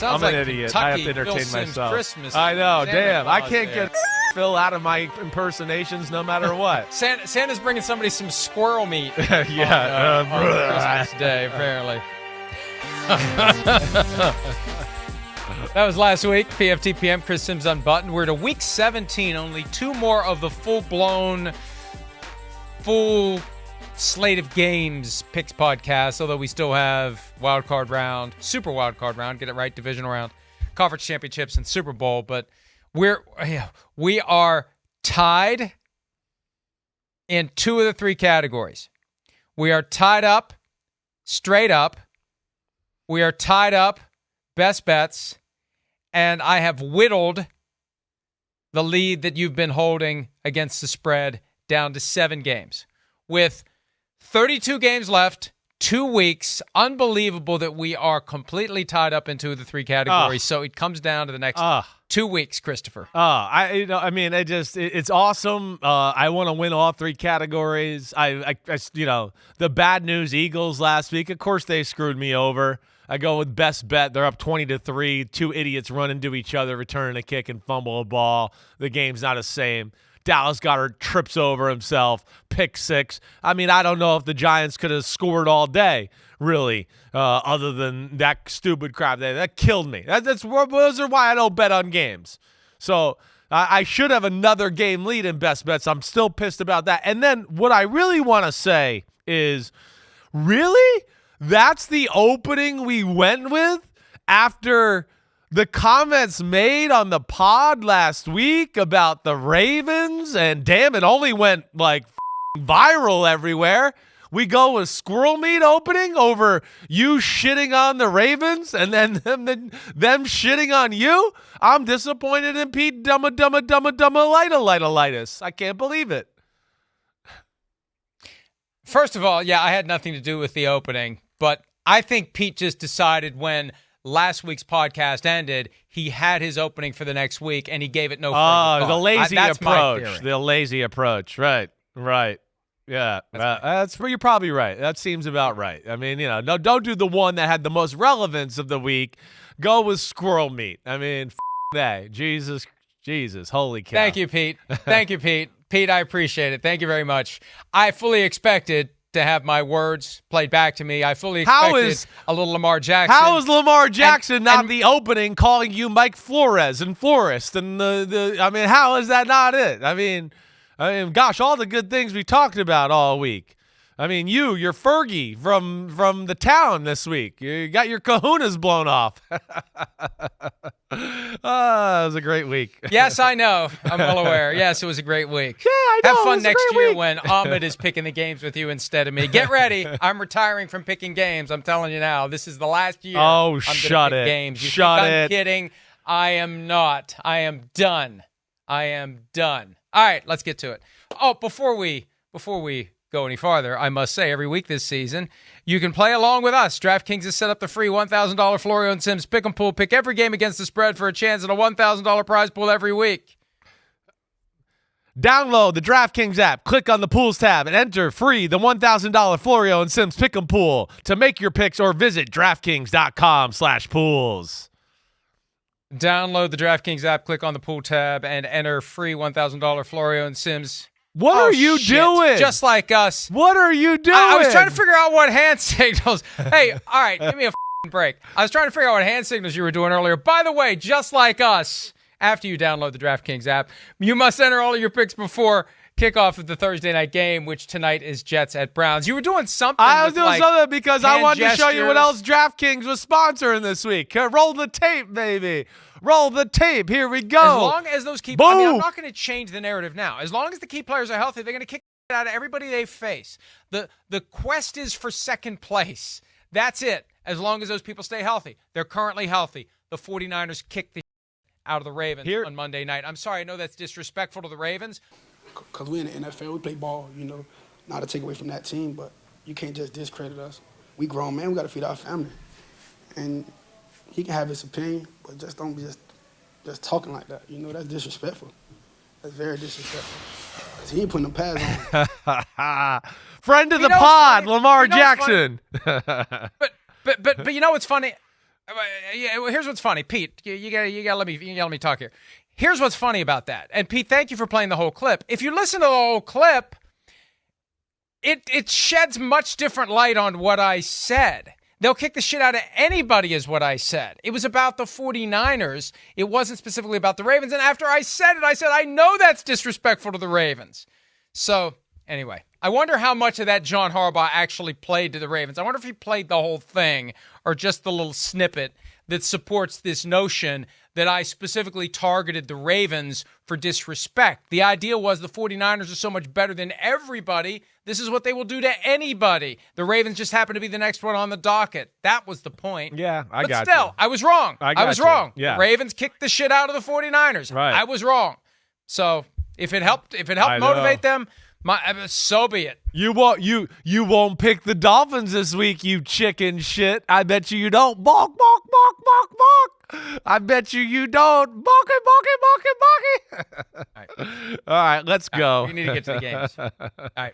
Sounds I'm like an idiot. Kentucky, I have to entertain Phil Simms myself. Christmas. I know, Santa damn. I Claus can't there. get Phil out of my impersonations no matter what. Santa's bringing somebody some squirrel meat Yeah. on Christmas Day, apparently. That was last week. PFTPM, Chris Simms Unbuttoned. We're to week 17. Only two more of the full slate of games picks podcast, although we still have wild card round, super wild card round, get it right, divisional round, conference championships, and Super Bowl. But we are tied in two of the three categories. We are tied up, straight up. We are tied up, best bets, and I have whittled the lead that you've been holding against the spread down to 7 games. With 32 games left, 2 weeks, unbelievable that we are completely tied up in two of the three categories. So it comes down to the next 2 weeks, Christopher. It's awesome. I want to win all 3 categories. The bad news Eagles last week, of course they screwed me over. I go with best bet. They're up 20-3. 2 idiots run into each other, returning a kick and fumble a ball. The game's not the same. Dallas Goedert trips over himself, pick 6. I mean, I don't know if the Giants could have scored all day, really, other than that stupid crap. That killed me. Those are why I don't bet on games. So I should have another game lead in best bets. I'm still pissed about that. And then what I really want to say is, really? That's the opening we went with after the comments made on the pod last week about the Ravens, and damn, it only went like viral everywhere. We go with squirrel meat opening over you shitting on the Ravens and then them shitting on you. I'm disappointed in Pete lightitis. I can't believe it. First of all, yeah, I had nothing to do with the opening, but I think Pete just decided when last week's podcast ended, he had his opening for the next week, and he gave it no further thought. The lazy approach. My the lazy approach. Right. Yeah, that's where you're probably right. That seems about right. I mean, no, don't do the one that had the most relevance of the week. Go with squirrel meat. I mean, that. Jesus, holy cow. Thank you, Pete. Pete, I appreciate it. Thank you very much. I fully expected to have my words played back to me. I fully expected a little Lamar Jackson. How is Lamar Jackson not the opening calling you Mike Flores and Forrest? And how is that not it? I mean, gosh, all the good things we talked about all week. I mean, you're Fergie from the town this week. You got your kahunas blown off. It was a great week. Yes, I know. I'm well aware. Yes, it was a great week. Yeah, I know. Have fun next year week. when Ahmed is picking the games with you instead of me. Get ready. I'm retiring from picking games. I'm telling you now. This is the last year. Oh, I'm shut it. Games. Shut it. I'm kidding. I am not. I am done. All right, let's get to it. Oh, before we go any farther, I must say every week this season, you can play along with us. DraftKings has set up the free $1,000 Florio and Simms pick 'em pool. Pick every game against the spread for a chance at a $1,000 prize pool every week. Download the DraftKings app, click on the Pools tab, and enter free the $1,000 Florio and Simms pick 'em pool to make your picks, or visit DraftKings.com/pools. Download the DraftKings app, click on the pool tab, and enter free $1,000 Florio and Simms. What are you doing? Just like us. What are you doing? I was trying to figure out what hand signals. Hey, all right, give me a break. I was trying to figure out what hand signals you were doing earlier. By the way, just like us, after you download the DraftKings app, you must enter all of your picks before kickoff of the Thursday night game, which tonight is Jets at Browns. You were doing something. I was doing something because I wanted to show you what gestures. else DraftKings was sponsoring this week. Roll the tape, baby. Roll the tape. Here we go. As long as those key players, I'm not going to change the narrative now. As long as the key players are healthy, they're going to kick it out of everybody they face. The quest is for second place. That's it. As long as those people stay healthy. They're currently healthy. The 49ers kicked the out of the Ravens on Monday night. I'm sorry, I know that's disrespectful to the Ravens. Because we're in the NFL, we play ball, not to take away from that team, but you can't just discredit us. We grown, man. We got to feed our family. And he can have his opinion, but just don't be just talking like that. That's disrespectful. That's very disrespectful. Because he ain't putting the pads on. Friend of the pod, Lamar Jackson. But you know what's funny? Yeah, well, here's what's funny, Pete. You gotta let me talk here. Here's what's funny about that. And Pete, thank you for playing the whole clip. If you listen to the whole clip, it sheds much different light on what I said. They'll kick the shit out of anybody is what I said. It was about the 49ers. It wasn't specifically about the Ravens. And after I said it, I know that's disrespectful to the Ravens. So anyway, I wonder how much of that John Harbaugh actually played to the Ravens. I wonder if he played the whole thing or just the little snippet that supports this notion that I specifically targeted the Ravens for disrespect. The idea was the 49ers are so much better than everybody. This is what they will do to anybody. The Ravens just happen to be the next one on the docket. That was the point. Yeah, I got you. But still, I was wrong. I was wrong. Yeah. The Ravens kicked the shit out of the 49ers. Right. I was wrong. So if it helped motivate them, so be it. You won't pick the Dolphins this week, you chicken shit. I bet you don't. Balk, balk, balk, balk, balk. I bet you don't. Balk it, balk it, balk it, balk it. All right, let's go. We need to get to the games. All right.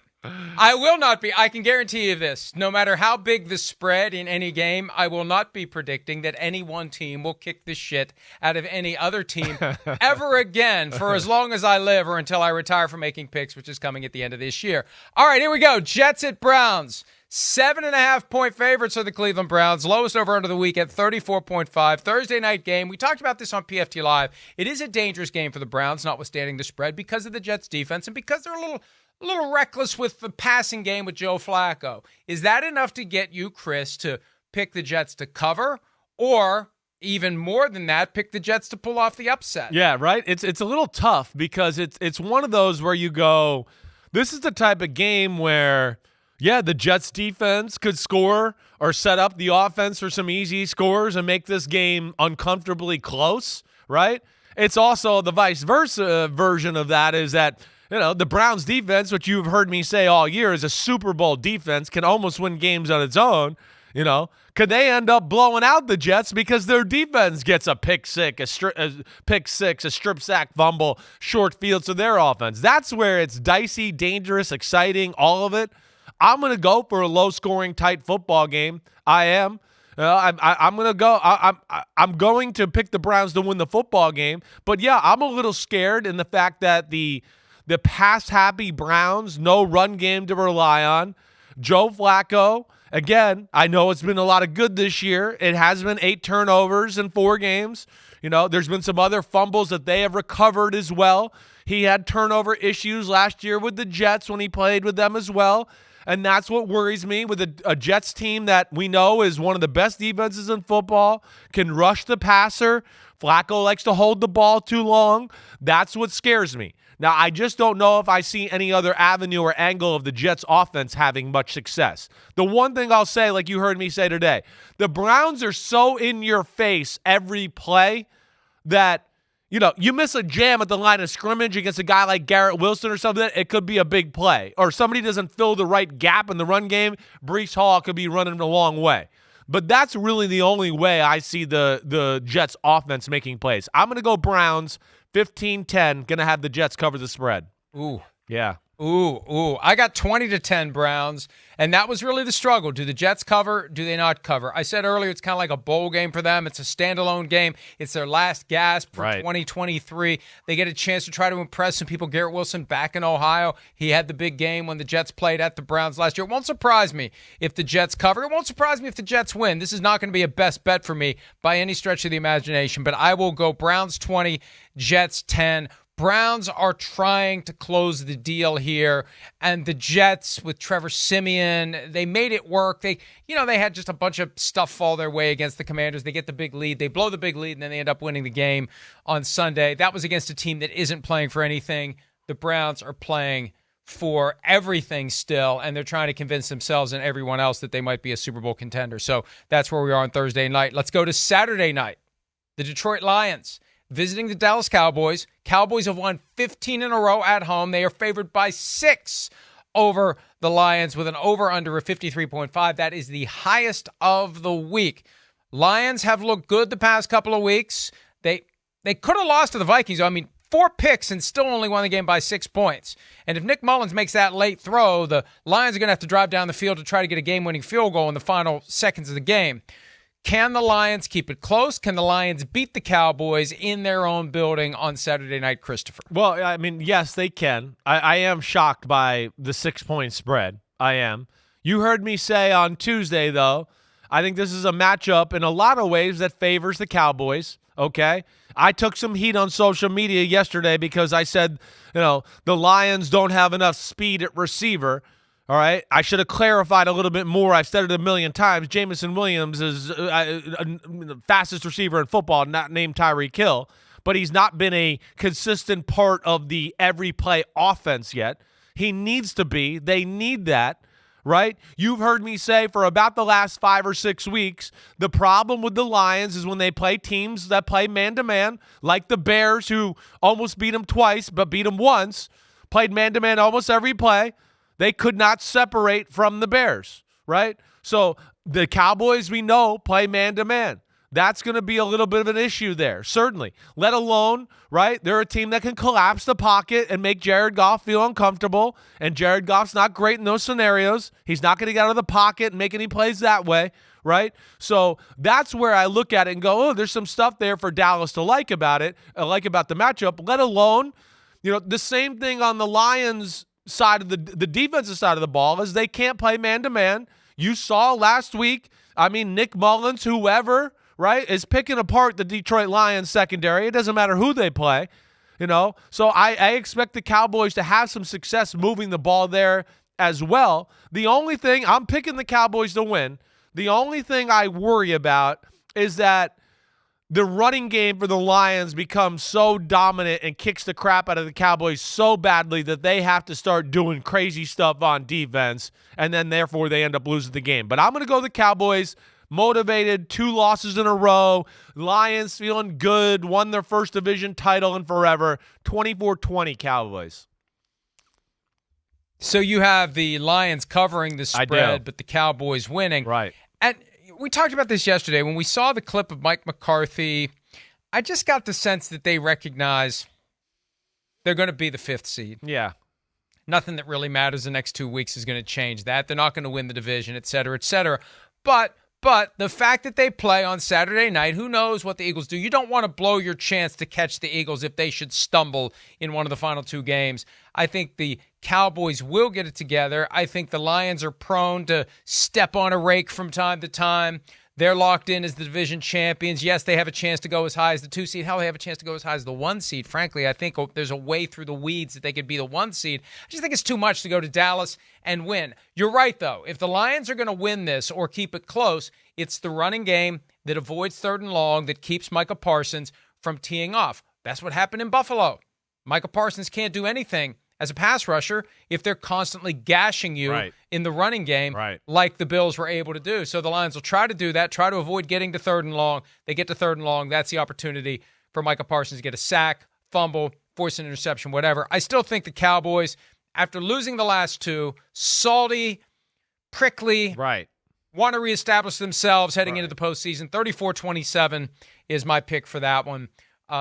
I will not be. I can guarantee you this. No matter how big the spread in any game, I will not be predicting that any one team will kick the shit out of any other team ever again for as long as I live or until I retire from making picks, which is coming at the end of this year. All right, here we go. Jets at Browns. 7.5-point favorites are the Cleveland Browns. Lowest over under the week at 34.5. Thursday night game. We talked about this on PFT Live. It is a dangerous game for the Browns, notwithstanding the spread, because of the Jets' defense and because they're a little reckless with the passing game with Joe Flacco. Is that enough to get you, Chris, to pick the Jets to cover, or even more than that, pick the Jets to pull off the upset? Yeah, right. It's a little tough because it's one of those where you go, this is the type of game where, yeah, the Jets defense could score or set up the offense for some easy scores and make this game uncomfortably close, right? It's also the vice versa version of that is that, the Browns defense, which you've heard me say all year, is a Super Bowl defense, can almost win games on its own. Could they end up blowing out the Jets because their defense gets a pick six, a strip sack, fumble, short field to their offense? That's where it's dicey, dangerous, exciting, all of it. I'm going to go for a low-scoring, tight football game. I am. I'm going to go. I'm going to pick the Browns to win the football game. But, yeah, I'm a little scared in the fact that the pass-happy Browns, no run game to rely on. Joe Flacco, again, I know it's been a lot of good this year. It has been 8 turnovers in 4 games. There's been some other fumbles that they have recovered as well. He had turnover issues last year with the Jets when he played with them as well. And that's what worries me with a Jets team that we know is one of the best defenses in football, can rush the passer. Flacco likes to hold the ball too long. That's what scares me. Now, I just don't know if I see any other avenue or angle of the Jets offense having much success. The one thing I'll say, like you heard me say today, the Browns are so in your face every play that, you miss a jam at the line of scrimmage against a guy like Garrett Wilson or something, it could be a big play. Or somebody doesn't fill the right gap in the run game, Breece Hall could be running a long way. But that's really the only way I see the Jets offense making plays. I'm going to go Browns 15-10, going to have the Jets cover the spread. Ooh. Yeah. Ooh. I got 20-10 Browns, and that was really the struggle. Do the Jets cover? Do they not cover? I said earlier it's kind of like a bowl game for them. It's a standalone game. It's their last gasp for 2023. They get a chance to try to impress some people. Garrett Wilson back in Ohio. He had the big game when the Jets played at the Browns last year. It won't surprise me if the Jets cover. It won't surprise me if the Jets win. This is not going to be a best bet for me by any stretch of the imagination, but I will go Browns 20, Jets 10. Browns are trying to close the deal here, and the Jets with Trevor Siemian, they made it work. They had just a bunch of stuff fall their way against the Commanders. They get the big lead. They blow the big lead, and then they end up winning the game on Sunday. That was against a team that isn't playing for anything. The Browns are playing for everything still, and they're trying to convince themselves and everyone else that they might be a Super Bowl contender. So that's where we are on Thursday night. Let's go to Saturday night. The Detroit Lions visiting the Dallas Cowboys. Cowboys have won 15 in a row at home. They are favored by 6 over the Lions with an over-under of 53.5. That is the highest of the week. Lions have looked good the past couple of weeks. They could have lost to the Vikings. 4 picks and still only won the game by 6 points. And if Nick Mullins makes that late throw, the Lions are going to have to drive down the field to try to get a game-winning field goal in the final seconds of the game. Can the Lions keep it close? Can the Lions beat the Cowboys in their own building on Saturday night, Christopher? Well, I mean, yes, they can. I am shocked by the 6-point spread. I am. You heard me say on Tuesday, though, I think this is a matchup in a lot of ways that favors the Cowboys, okay? I took some heat on social media yesterday because I said, the Lions don't have enough speed at receiver. All right, I should have clarified a little bit more. I've said it a million times. Jamison Williams is the fastest receiver in football, not named Tyreek Hill, but he's not been a consistent part of the every play offense yet. He needs to be. They need that, right? You've heard me say for about the last 5 or 6 weeks, the problem with the Lions is when they play teams that play man-to-man, like the Bears, who almost beat them twice but beat them once, played man-to-man almost every play. They could not separate from the Bears, right? So the Cowboys, we know, play man-to-man. That's going to be a little bit of an issue there, certainly. Let alone, right, they're a team that can collapse the pocket and make Jared Goff feel uncomfortable, and Jared Goff's not great in those scenarios. He's not going to get out of the pocket and make any plays that way, right? So that's where I look at it and go, oh, there's some stuff there for Dallas to like about it, like about the matchup, let alone, the same thing on the Lions side of the defensive side of the ball is they can't play man-to-man. You saw last week, Nick Mullins, whoever, right, is picking apart the Detroit Lions secondary. It doesn't matter who they play, So I expect the Cowboys to have some success moving the ball there as well. The only thing, I'm picking the Cowboys to win. The only thing I worry about is that the running game for the Lions becomes so dominant and kicks the crap out of the Cowboys so badly that they have to start doing crazy stuff on defense, and then therefore they end up losing the game. But I'm going to go the Cowboys, motivated, 2 losses in a row. Lions feeling good, won their first division title in forever, 24-20 Cowboys. So you have the Lions covering the spread, but the Cowboys winning. Right. And we talked about this yesterday. When we saw the clip of Mike McCarthy, I just got the sense that they recognize they're going to be the 5th seed. Yeah. Nothing that really matters the next 2 weeks is going to change that. They're not going to win the division, et cetera, et cetera. But the fact that they play on Saturday night, who knows what the Eagles do? You don't want to blow your chance to catch the Eagles if they should stumble in one of the final 2 games. I think the Cowboys will get it together. I think the Lions are prone to step on a rake from time to time. They're locked in as the division champions. Yes, they have a chance to go as high as the 2 seed. Hell, they have a chance to go as high as the 1 seed. Frankly, I think there's a way through the weeds that they could be the 1 seed. I just think it's too much to go to Dallas and win. You're right, though. If the Lions are going to win this or keep it close, it's the running game that avoids 3rd and long that keeps Micah Parsons from teeing off. That's what happened in Buffalo. Micah Parsons can't do anything as a pass rusher if they're constantly gashing you in the running game like the Bills were able to do. So the Lions will try to do that, try to avoid getting to 3rd and long. They get to 3rd and long. That's the opportunity for Micah Parsons to get a sack, fumble, force an interception, whatever. I still think the Cowboys, after losing the last 2, salty, prickly, want to reestablish themselves heading into the postseason. 34-27 is my pick for that one.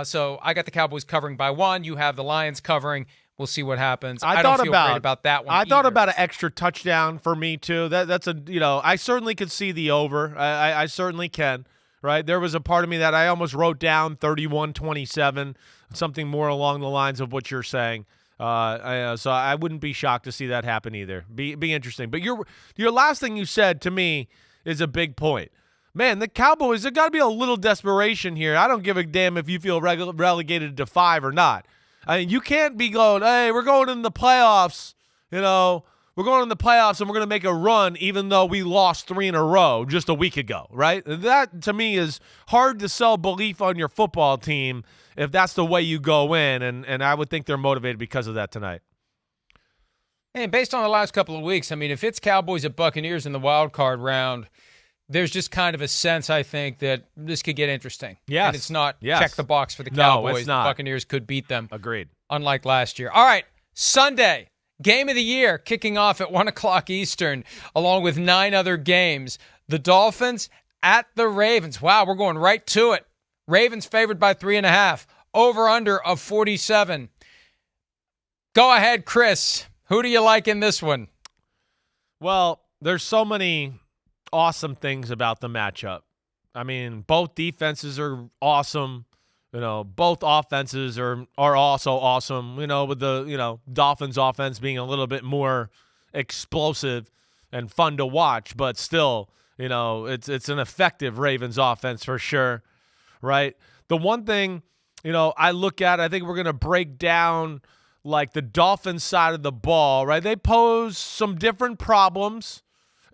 So I got the Cowboys covering by 1. You have the Lions covering. We'll see what happens. I don't feel great about that one. I thought about an extra touchdown for me too. That's I certainly could see the over. I certainly can. Right? There was a part of me that I almost wrote down 31-27, something more along the lines of what you're saying. So I wouldn't be shocked to see that happen either. Be interesting. But your last thing you said to me is a big point. Man, the Cowboys, there got to be a little desperation here. I don't give a damn if you feel relegated to 5 or not. I mean, you can't be going, hey, we're going in the playoffs, we're going in the playoffs and we're going to make a run even though we lost 3 in a row just a week ago, right? That, to me, is hard to sell belief on your football team if that's the way you go in, and I would think they're motivated because of that tonight. And based on the last couple of weeks, I mean, if it's Cowboys at Buccaneers in the wild card round, there's just kind of a sense, I think, that this could get interesting. Yes. And it's not check the box for the Cowboys. No, it's not. The Buccaneers could beat them. Agreed. Unlike last year. All right, Sunday, game of the year, kicking off at 1 o'clock Eastern, along with 9 other games. The Dolphins at the Ravens. Wow, we're going right to it. Ravens favored by 3.5. Over-under of 47. Go ahead, Chris. Who do you like in this one? Well, there's so many awesome things about the matchup. I mean, both defenses are awesome. Both offenses are also awesome, with the, Dolphins offense being a little bit more explosive and fun to watch, but still, it's an effective Ravens offense for sure, right? The one thing, I look at, I think we're going to break down like the Dolphins side of the ball, right? They pose some different problems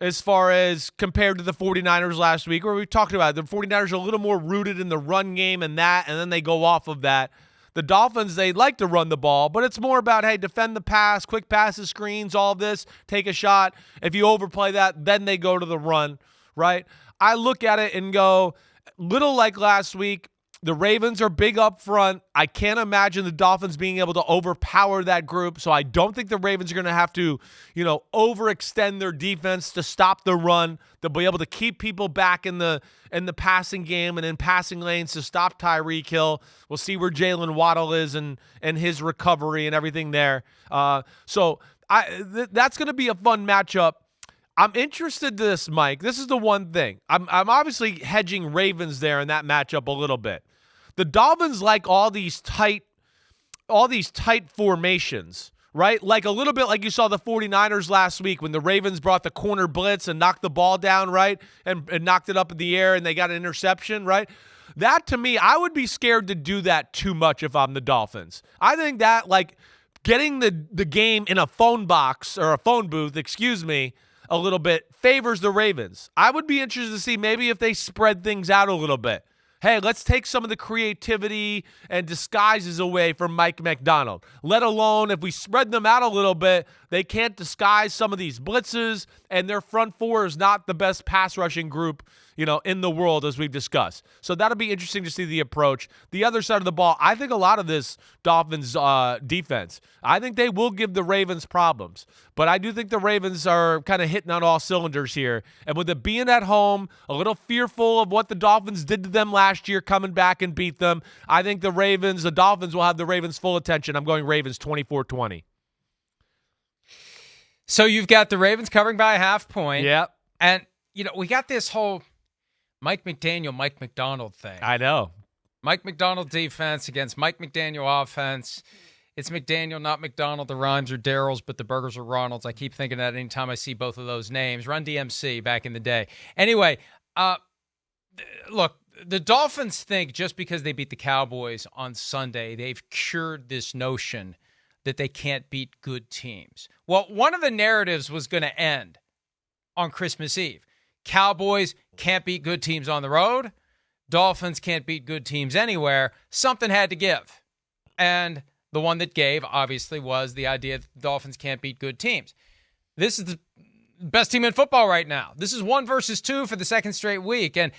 as far as compared to the 49ers last week, where we talked about it. The 49ers are a little more rooted in the run game and then they go off of that. The Dolphins, they like to run the ball, but it's more about, hey, defend the pass, quick passes, screens, all this, take a shot. If you overplay that, then they go to the run, right? I look at it and go, little like last week, the Ravens are big up front. I can't imagine the Dolphins being able to overpower that group, so I don't think the Ravens are going to have to, overextend their defense to stop the run. They'll be able to keep people back in the passing game and in passing lanes to stop Tyreek Hill. We'll see where Jalen Waddle is and his recovery and everything there. So that's going to be a fun matchup. I'm interested in this, Mike. This is the one thing. I'm obviously hedging Ravens there in that matchup a little bit. The Dolphins like all these tight formations, right? Like a little bit like you saw the 49ers last week when the Ravens brought the corner blitz and knocked the ball down, right? And knocked it up in the air and they got an interception, right? That, to me, I would be scared to do that too much if I'm the Dolphins. I think that, like, getting the game in a phone box or a phone booth, a little bit favors the Ravens. I would be interested to see maybe if they spread things out a little bit. Hey, let's take some of the creativity and disguises away from Mike McDonald. Let alone if we spread them out a little bit, they can't disguise some of these blitzes, and their front four is not the best pass rushing group, in the world, as we've discussed. So that'll be interesting to see the approach. The other side of the ball, I think a lot of this Dolphins defense, I think they will give the Ravens problems. But I do think the Ravens are kind of hitting on all cylinders here. And with it being at home, a little fearful of what the Dolphins did to them last year, coming back and beat them, I think the Dolphins will have the Ravens' full attention. I'm going Ravens 24-20. So you've got the Ravens covering by a half point. Yep. And, we got this whole Mike McDaniel, Mike McDonald thing. I know. Mike McDonald defense against Mike McDaniel offense. It's McDaniel, not McDonald. The rhymes are Daryl's, but the burgers are Ronald's. I keep thinking that anytime I see both of those names. Run DMC back in the day. Anyway, look, the Dolphins think just because they beat the Cowboys on Sunday, they've cured this notion that they can't beat good teams. Well, one of the narratives was going to end on Christmas Eve. Cowboys can't beat good teams on the road. Dolphins can't beat good teams anywhere. Something had to give. And the one that gave, obviously, was the idea that the Dolphins can't beat good teams. This is the best team in football right now. This is 1 versus 2 for the second straight week. And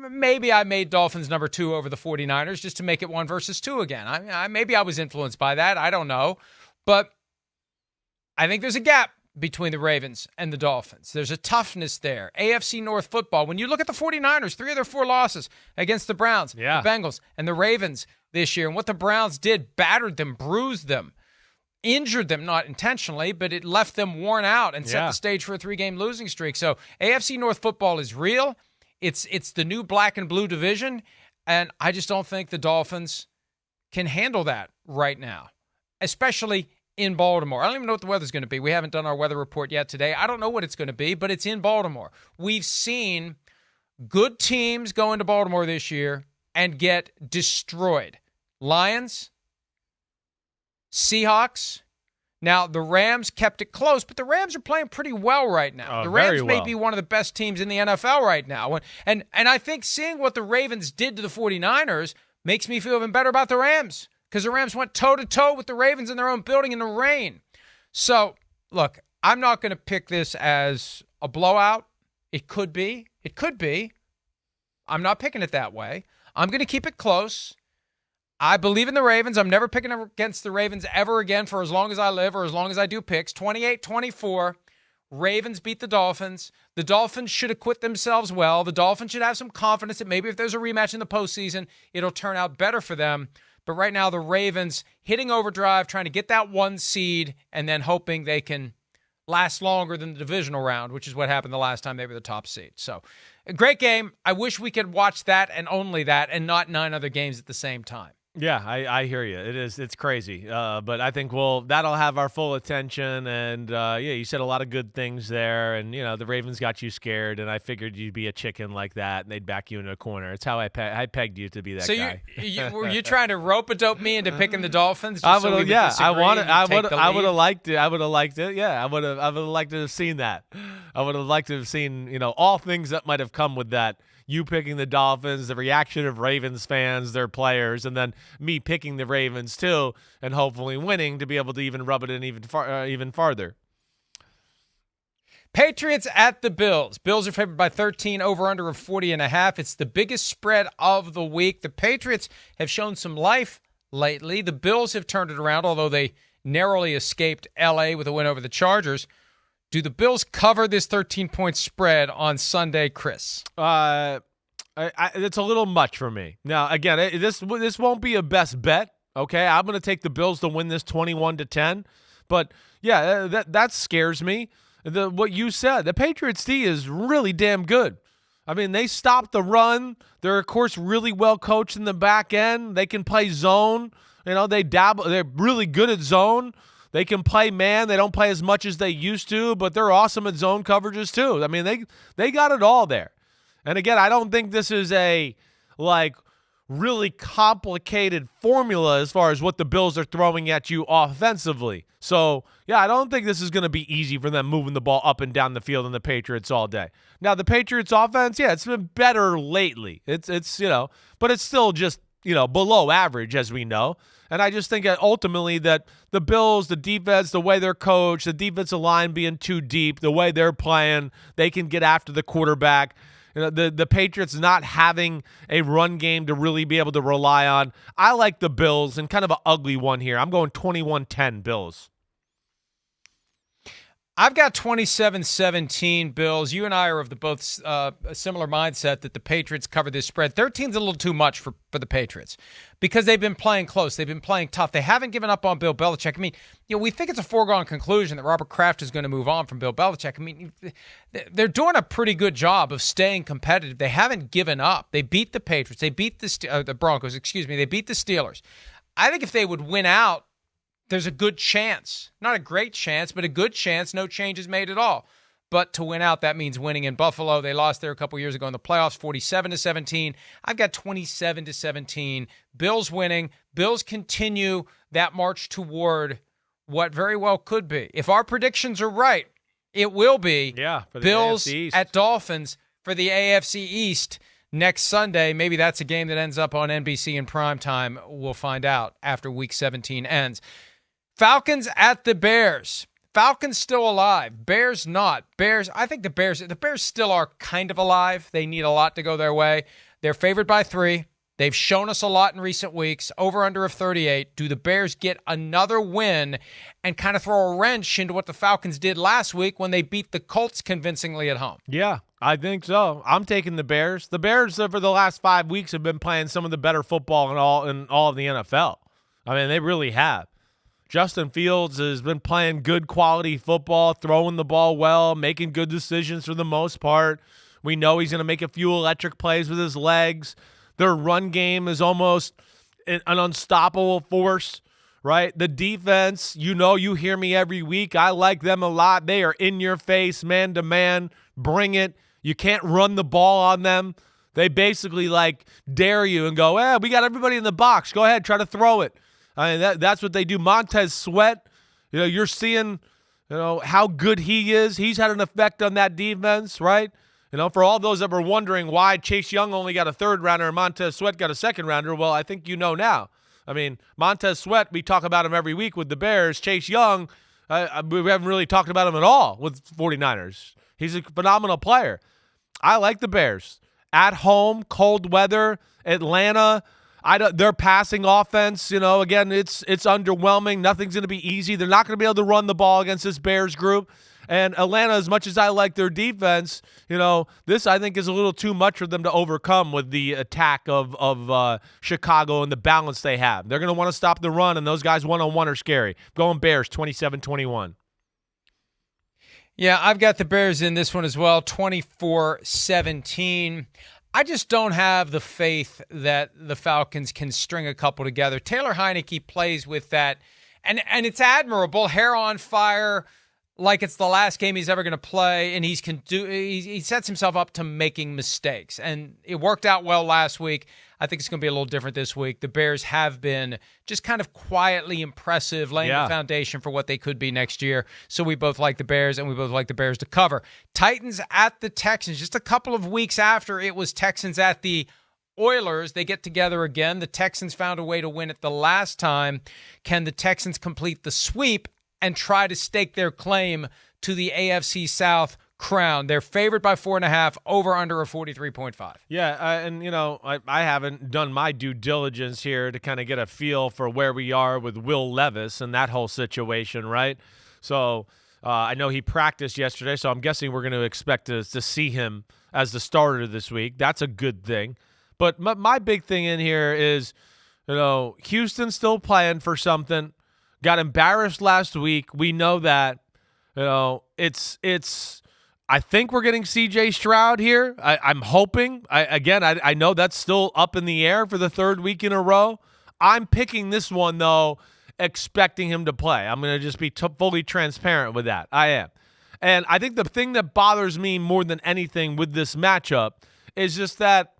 maybe I made Dolphins number 2 over the 49ers just to make it 1 versus 2 again. Maybe I was influenced by that. I don't know. But I think there's a gap between the Ravens and the Dolphins. There's a toughness there. AFC North football. When you look at the 49ers, 3 of their 4 losses against the Browns, the Bengals, and the Ravens this year, and what the Browns did, battered them, bruised them, injured them, not intentionally, but it left them worn out and set the stage for a 3-game losing streak. So AFC North football is real. It's the new black and blue division, and I just don't think the Dolphins can handle that right now, especially in Baltimore. I don't even know what the weather's going to be. We haven't done our weather report yet today. I don't know what it's going to be, but it's in Baltimore. We've seen good teams go into Baltimore this year and get destroyed. Lions, Seahawks. Now, the Rams kept it close, but the Rams are playing pretty well right now. The Rams may be one of the best teams in the NFL right now. And I think seeing what the Ravens did to the 49ers makes me feel even better about the Rams, because the Rams went toe-to-toe with the Ravens in their own building in the rain. So, look, I'm not going to pick this as a blowout. It could be. It could be. I'm not picking it that way. I'm going to keep it close. I believe in the Ravens. I'm never picking against the Ravens ever again for as long as I live or as long as I do picks. 28-24. Ravens beat the Dolphins. The Dolphins should acquit themselves well. The Dolphins should have some confidence that maybe if there's a rematch in the postseason, it'll turn out better for them. But right now, the Ravens hitting overdrive, trying to get that 1 seed, and then hoping they can last longer than the divisional round, which is what happened the last time they were the top seed. So, a great game. I wish we could watch that and only that and not 9 other games at the same time. Yeah, I hear you. It's crazy. But I think that'll have our full attention. And you said a lot of good things there. And the Ravens got you scared, and I figured you'd be a chicken like that, and they'd back you in a corner. It's how I pegged you to be that guy. So were you trying to rope-a-dope me into picking the Dolphins? I would have liked it. I would have liked it. Yeah, I would have liked to have seen that. I would have liked to have seen all things that might have come with that. You picking the Dolphins, the reaction of Ravens fans, their players, and then me picking the Ravens too, and hopefully winning to be able to even rub it in even farther. Patriots at the Bills. Bills are favored by 13, over-under of 40.5. It's the biggest spread of the week. The Patriots have shown some life lately. The Bills have turned it around, although they narrowly escaped L.A. with a win over the Chargers. Do the Bills cover this 13-point spread on Sunday, Chris? It's a little much for me. Now, again, this won't be a best bet, okay? I'm going to take the Bills to win this 21-10. But, yeah, that scares me. What you said, the Patriots D is really damn good. I mean, they stopped the run. They're, of course, really well coached in the back end. They can play zone. They dabble. They're really good at zone. They can play man. They don't play as much as they used to, but they're awesome at zone coverages too. I mean, they got it all there. And again, I don't think this is a really complicated formula as far as what the Bills are throwing at you offensively. So, yeah, I don't think this is going to be easy for them moving the ball up and down the field in the Patriots all day. Now, the Patriots offense, yeah, it's been better lately. It's but it's still just, below average, as we know. And I just think that ultimately that the Bills, the defense, the way they're coached, the defensive line being too deep, the way they're playing, they can get after the quarterback. The Patriots not having a run game to really be able to rely on. I like the Bills, and kind of an ugly one here. I'm going 21-10 Bills. I've got 27-17 Bills. You and I are of both a similar mindset that the Patriots cover this spread. 13's a little too much for the Patriots because they've been playing close. They've been playing tough. They haven't given up on Bill Belichick. I mean, we think it's a foregone conclusion that Robert Kraft is going to move on from Bill Belichick. I mean, they're doing a pretty good job of staying competitive. They haven't given up. They beat the Patriots. They beat the Broncos. They beat the Steelers. I think if they would win out, there's a good chance, not a great chance, but a good chance, no changes made at all. But to win out, that means winning in Buffalo. They lost there a couple years ago in the playoffs, 47-17. I've got 27-17. Bills winning. Bills continue that march toward what very well could be. If our predictions are right, it will be for the Bills AFC East. At Dolphins for the AFC East next Sunday. Maybe that's a game that ends up on NBC in prime time. We'll find out after Week 17 ends. Falcons at the Bears. Falcons still alive. Bears not. I think the Bears still are kind of alive. They need a lot to go their way. They're favored by 3. They've shown us a lot in recent weeks. Over under of 38. Do the Bears get another win and kind of throw a wrench into what the Falcons did last week when they beat the Colts convincingly at home? Yeah, I think so. I'm taking the Bears. The Bears over the last 5 weeks have been playing some of the better football in all of the NFL. I mean, they really have. Justin Fields has been playing good quality football, throwing the ball well, making good decisions for the most part. We know he's going to make a few electric plays with his legs. Their run game is almost an unstoppable force, right? The defense, you hear me every week. I like them a lot. They are in your face, man to man. Bring it. You can't run the ball on them. They basically dare you and go, we got everybody in the box. Go ahead, try to throw it. I mean, that's what they do. Montez Sweat, you're seeing, how good he is. He's had an effect on that defense, right? For all those that were wondering why Chase Young only got a 3rd rounder and Montez Sweat got a 2nd rounder, well, I think now. I mean, Montez Sweat, we talk about him every week with the Bears. Chase Young, we haven't really talked about him at all with 49ers. He's a phenomenal player. I like the Bears. At home, cold weather, Atlanta. Their passing offense, again, it's underwhelming. Nothing's going to be easy. They're not going to be able to run the ball against this Bears group. And Atlanta, as much as I like their defense, this I think is a little too much for them to overcome with the attack of Chicago and the balance they have. They're going to want to stop the run, and those guys one-on-one are scary. Going Bears, 27-21. Yeah, I've got the Bears in this one as well, 24-17. I just don't have the faith that the Falcons can string a couple together. Taylor Heineke plays with that, and it's admirable, hair on fire, like it's the last game he's ever going to play, and he sets himself up to making mistakes. And it worked out well last week. I think it's going to be a little different this week. The Bears have been just kind of quietly impressive, laying the foundation for what they could be next year. So we both like the Bears, and we both like the Bears to cover. Titans at the Texans. Just a couple of weeks after it was Texans at the Oilers, they get together again. The Texans found a way to win it the last time. Can the Texans complete the sweep and try to stake their claim to the AFC South crown? They're favored by 4.5, over under a 43.5. Yeah, and I haven't done my due diligence here to kind of get a feel for where we are with Will Levis and that whole situation, right? So I know he practiced yesterday, so I'm guessing we're going to expect to see him as the starter this week. That's a good thing. But my big thing in here is, Houston's still playing for something. Got embarrassed last week. We know that. It's. I think we're getting C.J. Stroud here. I'm hoping. I know that's still up in the air for the third week in a row. I'm picking this one, though, expecting him to play. I'm going to just be fully transparent with that. I am. And I think the thing that bothers me more than anything with this matchup is just that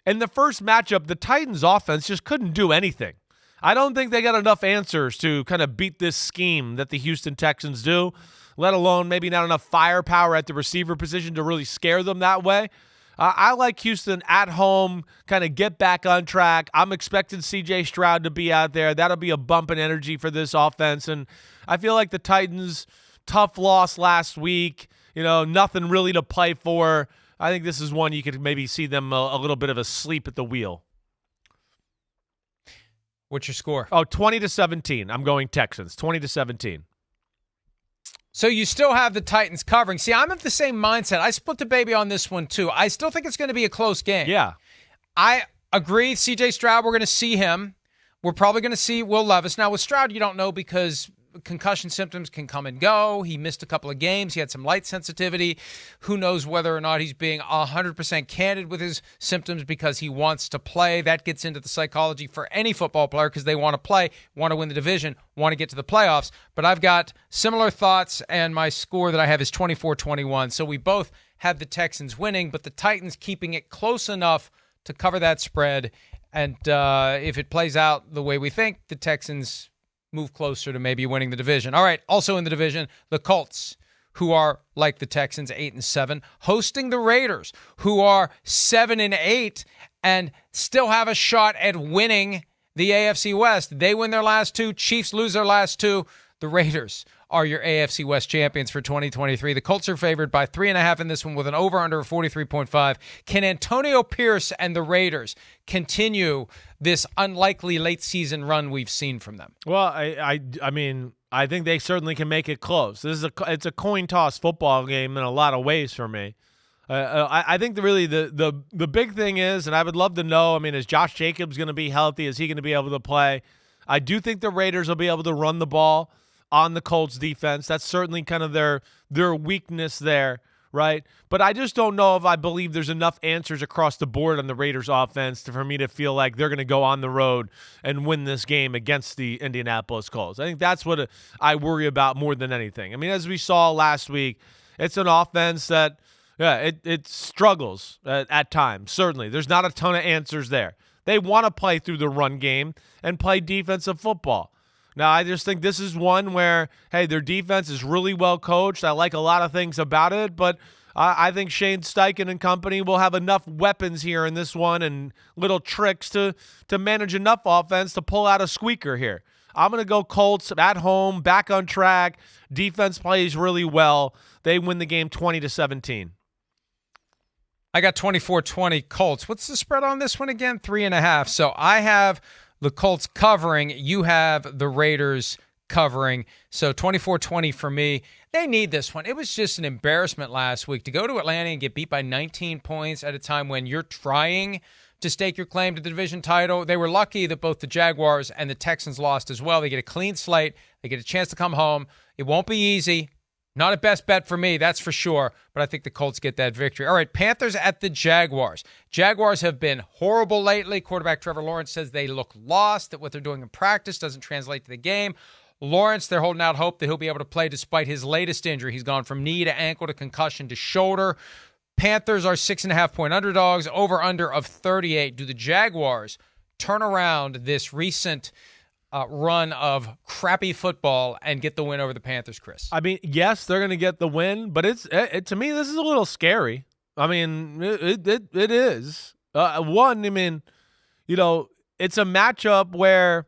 in the first matchup, the Titans' offense just couldn't do anything. I don't think they got enough answers to kind of beat this scheme that the Houston Texans do, let alone maybe not enough firepower at the receiver position to really scare them that way. I like Houston at home, kind of get back on track. I'm expecting C.J. Stroud to be out there. That'll be a bump in energy for this offense. And I feel like the Titans, tough loss last week, nothing really to play for. I think this is one you could maybe see them a little bit of a sleep at the wheel. What's your score? 20-17. I'm going Texans, 20-17. So you still have the Titans covering. See, I'm of the same mindset. I split the baby on this one, too. I still think it's going to be a close game. Yeah. I agree. C.J. Stroud, we're going to see him. We're probably going to see Will Levis. Now, with Stroud, you don't know because concussion symptoms can come and go. He missed a couple of games. He had some light sensitivity. Who knows whether or not he's being 100% candid with his symptoms because he wants to play. That gets into the psychology for any football player because they want to play, want to win the division, want to get to the playoffs. But I've got similar thoughts, and my score that I have is 24-21. So we both have the Texans winning, but the Titans keeping it close enough to cover that spread. And if it plays out the way we think, the Texans move closer to maybe winning the division. All right, also in the division, the Colts, who are like the Texans, 8-7, hosting the Raiders, who are 7-8 and still have a shot at winning the AFC West. They win their last two. Chiefs lose their last two. The Raiders are your AFC West champions for 2023. The Colts are favored by 3.5 in this one with an over-under of 43.5. Can Antonio Pierce and the Raiders continue this unlikely late-season run we've seen from them? Well, I mean, I think they certainly can make it close. It's a coin toss football game in a lot of ways for me. I think the big thing is, and I would love to know, I mean, is Josh Jacobs going to be healthy? Is he going to be able to play? I do think the Raiders will be able to run the ball on the Colts defense. That's certainly kind of their weakness there, right? But I just don't know if I believe there's enough answers across the board on the Raiders offense for me to feel like they're going to go on the road and win this game against the Indianapolis Colts. I think that's what I worry about more than anything. I mean, as we saw last week, it's an offense that, it struggles at times, certainly. There's not a ton of answers there. They want to play through the run game and play defensive football. Now, I just think this is one where, hey, their defense is really well coached. I like a lot of things about it, but I think Shane Steichen and company will have enough weapons here in this one and little tricks to manage enough offense to pull out a squeaker here. I'm going to go Colts at home, back on track. Defense plays really well. They win the game 20-17. I got 24-20 Colts. What's the spread on this one again? 3.5. So I have the Colts covering. You have the Raiders covering. So 24-20 for me. They need this one. It was just an embarrassment last week to go to Atlanta and get beat by 19 points at a time when you're trying to stake your claim to the division title. They were lucky that both the Jaguars and the Texans lost as well. They get a clean slate. They get a chance to come home. It won't be easy. Not a best bet for me, that's for sure, but I think the Colts get that victory. All right, Panthers at the Jaguars. Jaguars have been horrible lately. Quarterback Trevor Lawrence says they look lost, that what they're doing in practice doesn't translate to the game. Lawrence, they're holding out hope that he'll be able to play despite his latest injury. He's gone from knee to ankle to concussion to shoulder. Panthers are 6.5-point underdogs, over-under of 38. Do the Jaguars turn around this recent run of crappy football and get the win over the Panthers, Chris? I mean, yes, they're going to get the win, but to me, this is a little scary. I mean, it is. One, I mean, it's a matchup where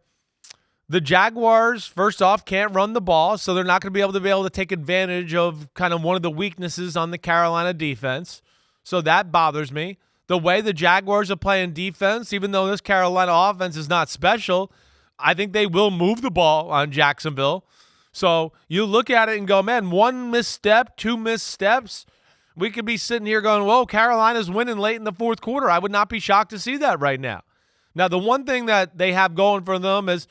the Jaguars, first off, can't run the ball, so they're not going to be able to take advantage of kind of one of the weaknesses on the Carolina defense. So that bothers me. The way the Jaguars are playing defense, even though this Carolina offense is not special, I think they will move the ball on Jacksonville. So you look at it and go, man, one misstep, two missteps, we could be sitting here going, whoa, Carolina's winning late in the fourth quarter. I would not be shocked to see that right now. Now, the one thing that they have going for them is,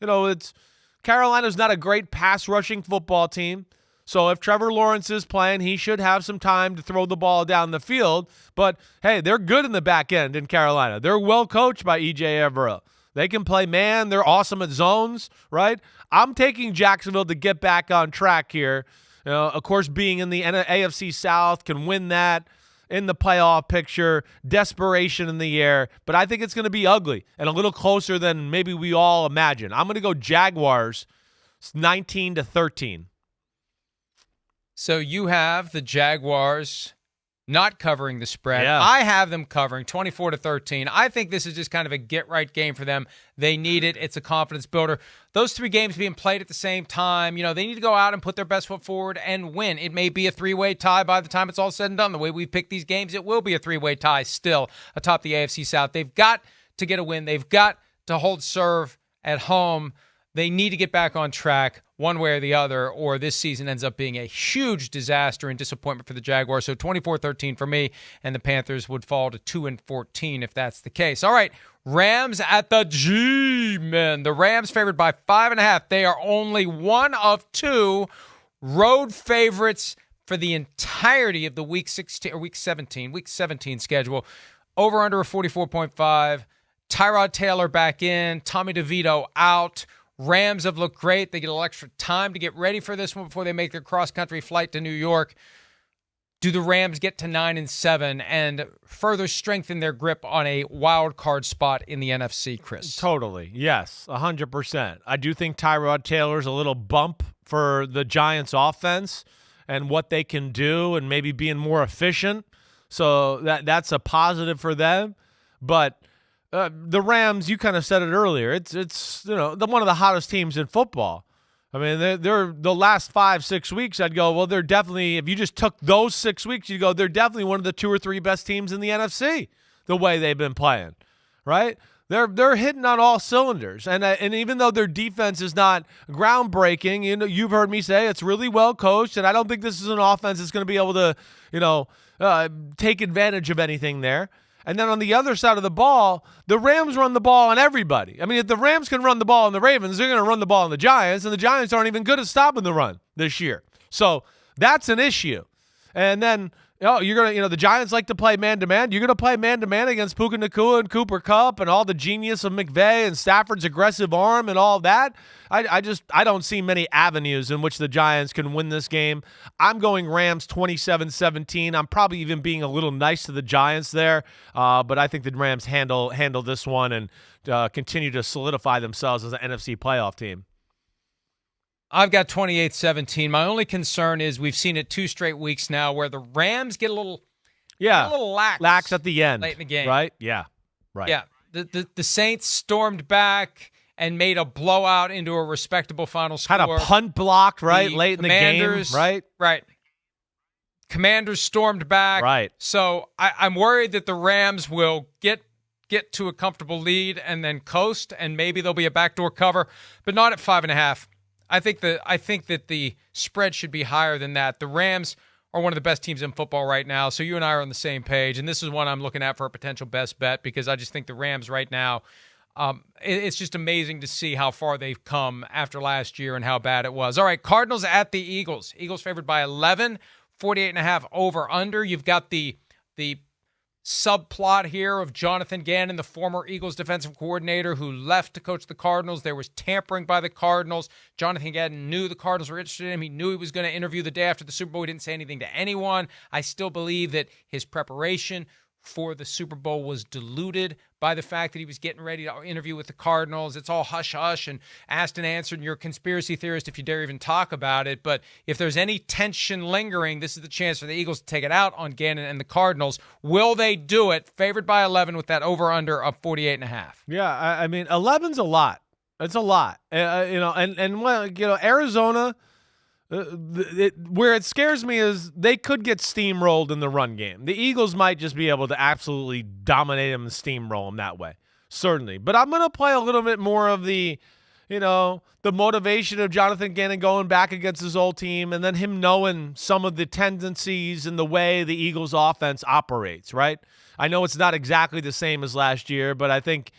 it's Carolina's not a great pass rushing football team. So if Trevor Lawrence is playing, he should have some time to throw the ball down the field. But, hey, they're good in the back end in Carolina. They're well coached by E.J. Everett. They can play man. They're awesome at zones, right? I'm taking Jacksonville to get back on track here. Of course, being in the AFC South can win that in the playoff picture, desperation in the air. But I think it's going to be ugly and a little closer than maybe we all imagine. I'm going to go Jaguars 19-13. So you have the Jaguars not covering the spread. Yeah. I have them covering 24-13. I think this is just kind of a get-right game for them. They need it. It's a confidence builder. Those three games being played at the same time, they need to go out and put their best foot forward and win. It may be a three-way tie by the time it's all said and done. The way we pick these games, it will be a three-way tie still atop the AFC South. They've got to get a win. They've got to hold serve at home. They need to get back on track one way or the other, or this season ends up being a huge disaster and disappointment for the Jaguars. So 24-13 for me, and the Panthers would fall to 2-14 if that's the case. All right, Rams at the G-Men. The Rams favored by 5.5. They are only one of two road favorites for the entirety of the Week 17 schedule. Over under a 44.5. Tyrod Taylor back in. Tommy DeVito out. Rams have looked great. They get a little extra time to get ready for this one before they make their cross-country flight to New York. Do the Rams get to 9-7 and further strengthen their grip on a wild card spot in the NFC, Chris? Totally. Yes, 100%. I do think Tyrod Taylor's a little bump for the Giants offense and what they can do and maybe being more efficient. So that's a positive for them. But the Rams, you kind of said it earlier. It's one of the hottest teams in football. I mean, they're the last 5-6 weeks. I'd go, well, they're definitely. If you just took those 6 weeks, you go, they're definitely one of the 2 or 3 best teams in the NFC. The way they've been playing, right? They're hitting on all cylinders, and even though their defense is not groundbreaking, you've heard me say it's really well coached, and I don't think this is an offense that's going to be able to, take advantage of anything there. And then on the other side of the ball, the Rams run the ball on everybody. I mean, if the Rams can run the ball on the Ravens, they're going to run the ball on the Giants, and the Giants aren't even good at stopping the run this year. So that's an issue. And then, you're going to, the Giants like to play man-to-man. You're going to play man-to-man against Puka Nacua and Cooper Kupp and all the genius of McVay and Stafford's aggressive arm and all that. I don't see many avenues in which the Giants can win this game. I'm going Rams 27-17. I'm probably even being a little nice to the Giants there, but I think the Rams handle this one and continue to solidify themselves as an NFC playoff team. I've got 28-17. My only concern is we've seen it 2 straight weeks now where the Rams get a little lax at the end late in the game. Right? Yeah. Right. Yeah. The Saints stormed back and made a blowout into a respectable final score. Had a punt blocked, right, late in the game, right? Right. Commanders stormed back. Right. So I'm worried that the Rams will get to a comfortable lead and then coast, and maybe there'll be a backdoor cover, but not at 5.5. I think that the spread should be higher than that. The Rams are one of the best teams in football right now, so you and I are on the same page, and this is one I'm looking at for a potential best bet because I just think the Rams right now It's just amazing to see how far they've come after last year and how bad it was. All right, Cardinals at the Eagles. Eagles favored by 11, 48.5 over under. You've got the subplot here of Jonathan Gannon, the former Eagles defensive coordinator who left to coach the Cardinals. There was tampering by the Cardinals. Jonathan Gannon knew the Cardinals were interested in him. He knew he was going to interview the day after the Super Bowl. He didn't say anything to anyone. I still believe that his preparation for the Super Bowl was diluted by the fact that he was getting ready to interview with the Cardinals. It's all hush-hush and asked and answered, and you're a conspiracy theorist if you dare even talk about it. But if there's any tension lingering, this is the chance for the Eagles to take it out on Gannon and the Cardinals. Will they do it? Favored by 11 with that over-under of 48.5. Yeah, I mean, 11's a lot. It's a lot. Arizona, where it scares me is they could get steamrolled in the run game. The Eagles might just be able to absolutely dominate them and steamroll them that way, certainly. But I'm going to play a little bit more of the motivation of Jonathan Gannon going back against his old team and then him knowing some of the tendencies and the way the Eagles offense operates, right? I know it's not exactly the same as last year, but I think,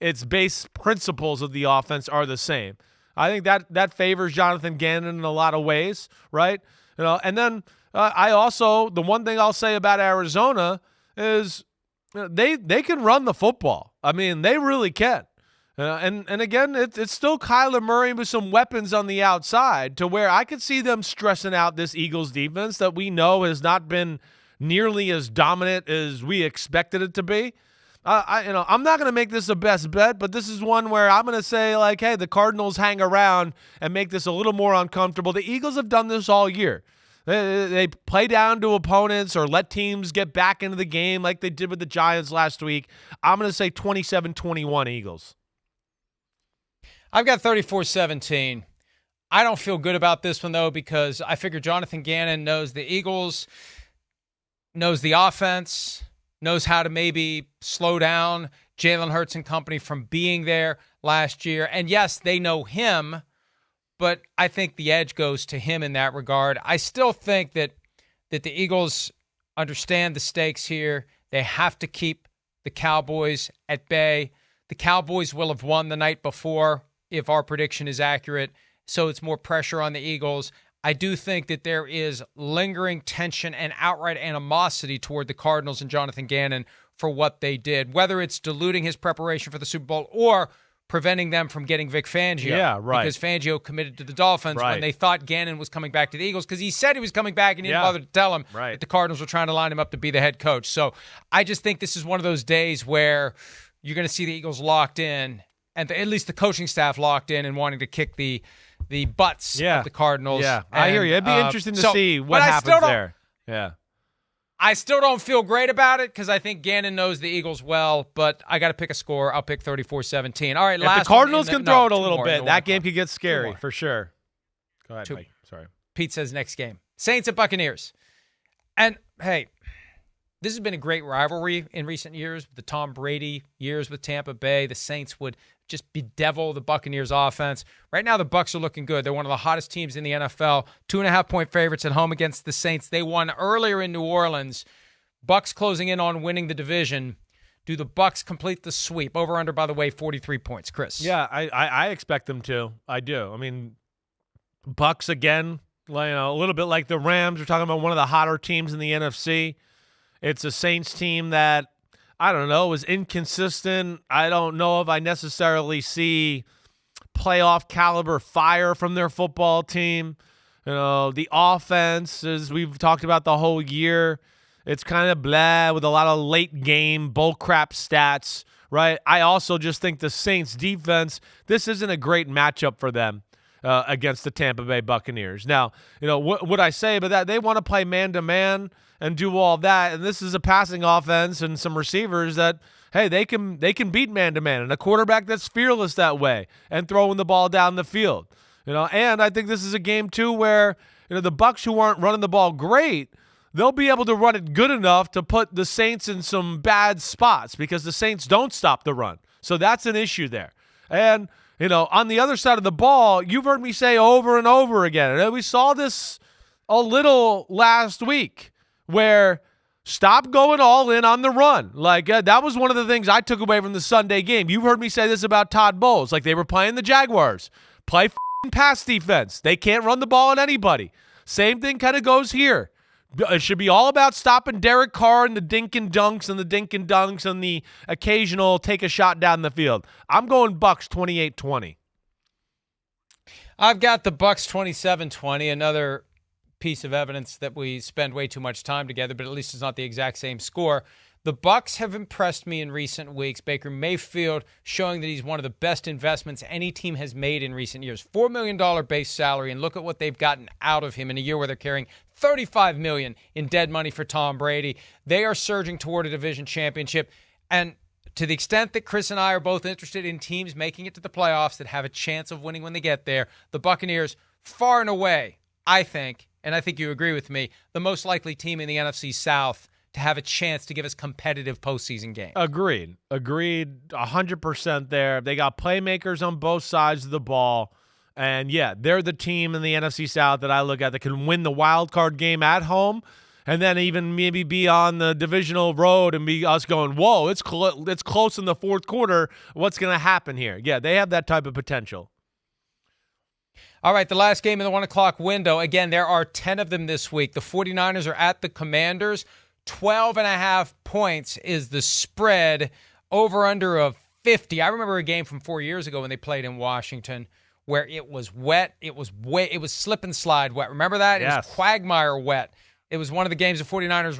its base principles of the offense are the same. I think that favors Jonathan Gannon in a lot of ways, right? And then the one thing I'll say about Arizona is they can run the football. I mean, they really can. And again, it's still Kyler Murray with some weapons on the outside to where I could see them stressing out this Eagles defense that we know has not been nearly as dominant as we expected it to be. I'm not going to make this a best bet, but this is one where I'm going to say, hey, the Cardinals hang around and make this a little more uncomfortable. The Eagles have done this all year. They play down to opponents or let teams get back into the game like they did with the Giants last week. I'm going to say 27-21 Eagles. I've got 34-17. I don't feel good about this one, though, because I figure Jonathan Gannon knows the Eagles, knows the offense, knows how to maybe slow down Jalen Hurts and company from being there last year. And yes, they know him, but I think the edge goes to him in that regard. I still think that the Eagles understand the stakes here. They have to keep the Cowboys at bay. The Cowboys will have won the night before if our prediction is accurate, so it's more pressure on the Eagles. I do think that there is lingering tension and outright animosity toward the Cardinals and Jonathan Gannon for what they did, whether it's diluting his preparation for the Super Bowl or preventing them from getting Vic Fangio. Yeah, right. Because Fangio committed to the Dolphins when they thought Gannon was coming back to the Eagles because he said he was coming back and he didn't bother to tell him that the Cardinals were trying to line him up to be the head coach. So I just think this is one of those days where you're going to see the Eagles locked in and at least the coaching staff locked in and wanting to kick the butts of the Cardinals. Yeah, and, I hear you. It'd be interesting to see what happens there. Yeah. I still don't feel great about it because I think Gannon knows the Eagles well, but I got to pick a score. I'll pick 34-17. All right, if the Cardinals can throw it a little bit, that game could get scary for sure. Go ahead, Mike. Sorry. Pete says next game. Saints at Buccaneers. And, hey, this has been a great rivalry in recent years. The Tom Brady years with Tampa Bay, the Saints would just bedevil the Buccaneers offense. Right now, the Bucs are looking good. They're one of the hottest teams in the NFL. 2.5-point favorites at home against the Saints. They won earlier in New Orleans. Bucs closing in on winning the division. Do the Bucs complete the sweep? Over under, by the way, 43 points. Chris. Yeah, I expect them to. I do. I mean, Bucs again, a little bit like the Rams. We're talking about one of the hotter teams in the NFC. It's a Saints team that, I don't know, is inconsistent. I don't know if I necessarily see playoff caliber fire from their football team. The offense, as we've talked about the whole year, it's kind of blah with a lot of late game bullcrap stats, right? I also just think the Saints defense, this isn't a great matchup for them against the Tampa Bay Buccaneers. Now, what would I say about that? They want to play man-to-man and do all that, and this is a passing offense and some receivers that, hey, they can beat man-to-man, and a quarterback that's fearless that way and throwing the ball down the field. And I think this is a game, too, where the Bucs, who aren't running the ball great, they'll be able to run it good enough to put the Saints in some bad spots because the Saints don't stop the run. So that's an issue there. And, on the other side of the ball, you've heard me say over and over again, and we saw this a little last week, where Stop going all in on the run. Like, that was one of the things I took away from the Sunday game. You've heard me say this about Todd Bowles. Like, they were playing the Jaguars. Play pass defense. They can't run the ball on anybody. Same thing kind of goes here. It should be all about stopping Derek Carr and the dink and dunks and the occasional take a shot down the field. I'm going Bucks 28-20. I've got the Bucks 27-20, another piece of evidence that we spend way too much time together, but at least it's not the exact same score. The Bucks have impressed me in recent weeks. Baker Mayfield showing that he's one of the best investments any team has made in recent years. $4 million base salary, and look at what they've gotten out of him in a year where they're carrying $35 million in dead money for Tom Brady. They are surging toward a division championship, and to the extent that Chris and I are both interested in teams making it to the playoffs that have a chance of winning when they get there, the Buccaneers, far and away, I think, and I think you agree with me, the most likely team in the NFC South to have a chance to give us competitive postseason games. Agreed. 100% there. They got playmakers on both sides of the ball. And, yeah, they're the team in the NFC South that I look at that can win the wild card game at home and then even maybe be on the divisional road and be us going, whoa, it's close in the fourth quarter. What's going to happen here? Yeah, they have that type of potential. All right, the last game in the 1 o'clock window. Again, there are 10 of them this week. The 49ers are at the Commanders. 12.5 points is the spread, over under of 50. I remember a game from 4 years ago when they played in Washington where it was wet. It was slip and slide wet. Remember that? Yes. It was quagmire wet. It was one of the games the 49ers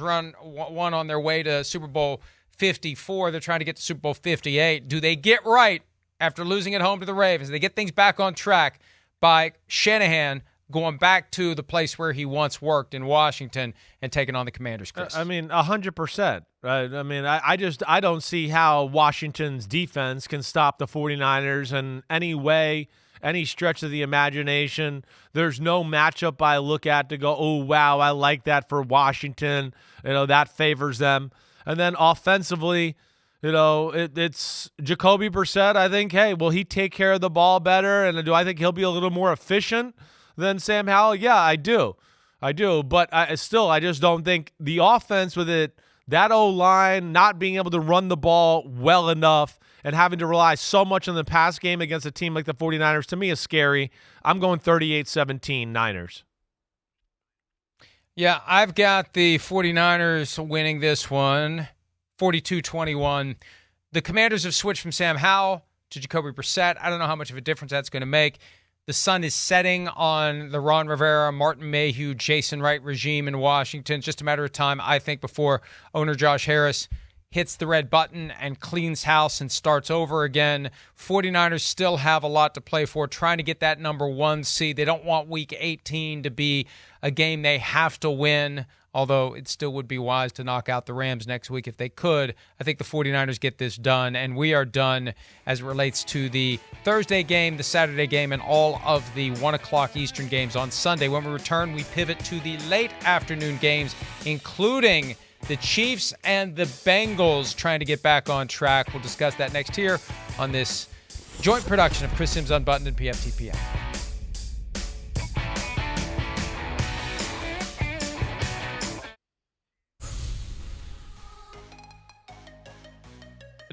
won on their way to Super Bowl 54. They're trying to get to Super Bowl 58. Do they get right after losing at home to the Ravens? Do they get things back on track by Shanahan going back to the place where he once worked in Washington and taking on the Commanders, Chris? I mean, 100%. Right? I mean, I don't see how Washington's defense can stop the 49ers in any way, any stretch of the imagination. There's no matchup I look at to go, oh, wow, I like that for Washington. That favors them. And then offensively, it's Jacoby Brissett. I think, hey, will he take care of the ball better? And do I think he'll be a little more efficient than Sam Howell? Yeah, I do. But I just don't think the offense with that O-line not being able to run the ball well enough and having to rely so much on the pass game against a team like the 49ers, to me, is scary. I'm going 38-17 Niners. Yeah, I've got the 49ers winning this one, 42-21. The Commanders have switched from Sam Howell to Jacoby Brissett. I don't know how much of a difference that's going to make. The sun is setting on the Ron Rivera, Martin Mayhew, Jason Wright regime in Washington. It's just a matter of time, I think, before owner Josh Harris hits the red button and cleans house and starts over again. 49ers still have a lot to play for, trying to get that number 1 seed. They don't want Week 18 to be a game they have to win, although it still would be wise to knock out the Rams next week if they could. I think the 49ers get this done, and we are done as it relates to the Thursday game, the Saturday game, and all of the 1 o'clock Eastern games on Sunday. When we return, we pivot to the late afternoon games, including the Chiefs and the Bengals trying to get back on track. We'll discuss that next here on this joint production of Chris Simms Unbuttoned and PFTPM.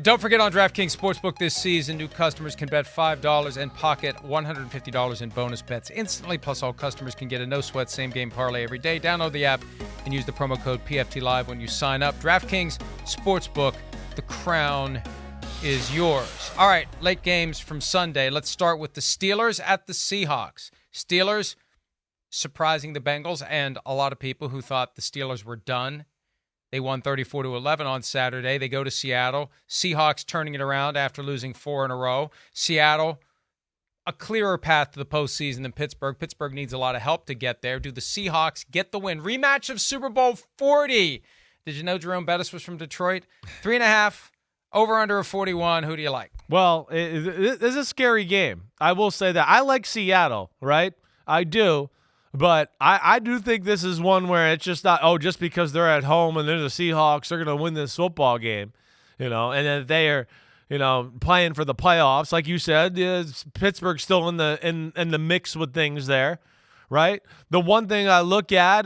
Don't forget, on DraftKings Sportsbook this season, new customers can bet $5 and pocket $150 in bonus bets instantly. Plus, all customers can get a no-sweat same-game parlay every day. Download the app and use the promo code PFTLive when you sign up. DraftKings Sportsbook, the crown is yours. All right, late games from Sunday. Let's start with the Steelers at the Seahawks. Steelers surprising the Bengals and a lot of people who thought the Steelers were done. They won 34-11 on Saturday. They go to Seattle. Seahawks turning it around after losing 4 in a row. Seattle, a clearer path to the postseason than Pittsburgh. Pittsburgh needs a lot of help to get there. Do the Seahawks get the win? Rematch of Super Bowl 40. Did you know Jerome Bettis was from Detroit? 3.5, over-under of 41. Who do you like? Well, it's a scary game. I will say that. I like Seattle, right? I do. But I do think this is one where it's just not, just because they're at home and they're the Seahawks, they're going to win this football game, and then they are, playing for the playoffs. Like you said, Pittsburgh's still in the mix with things there, right? The one thing I look at,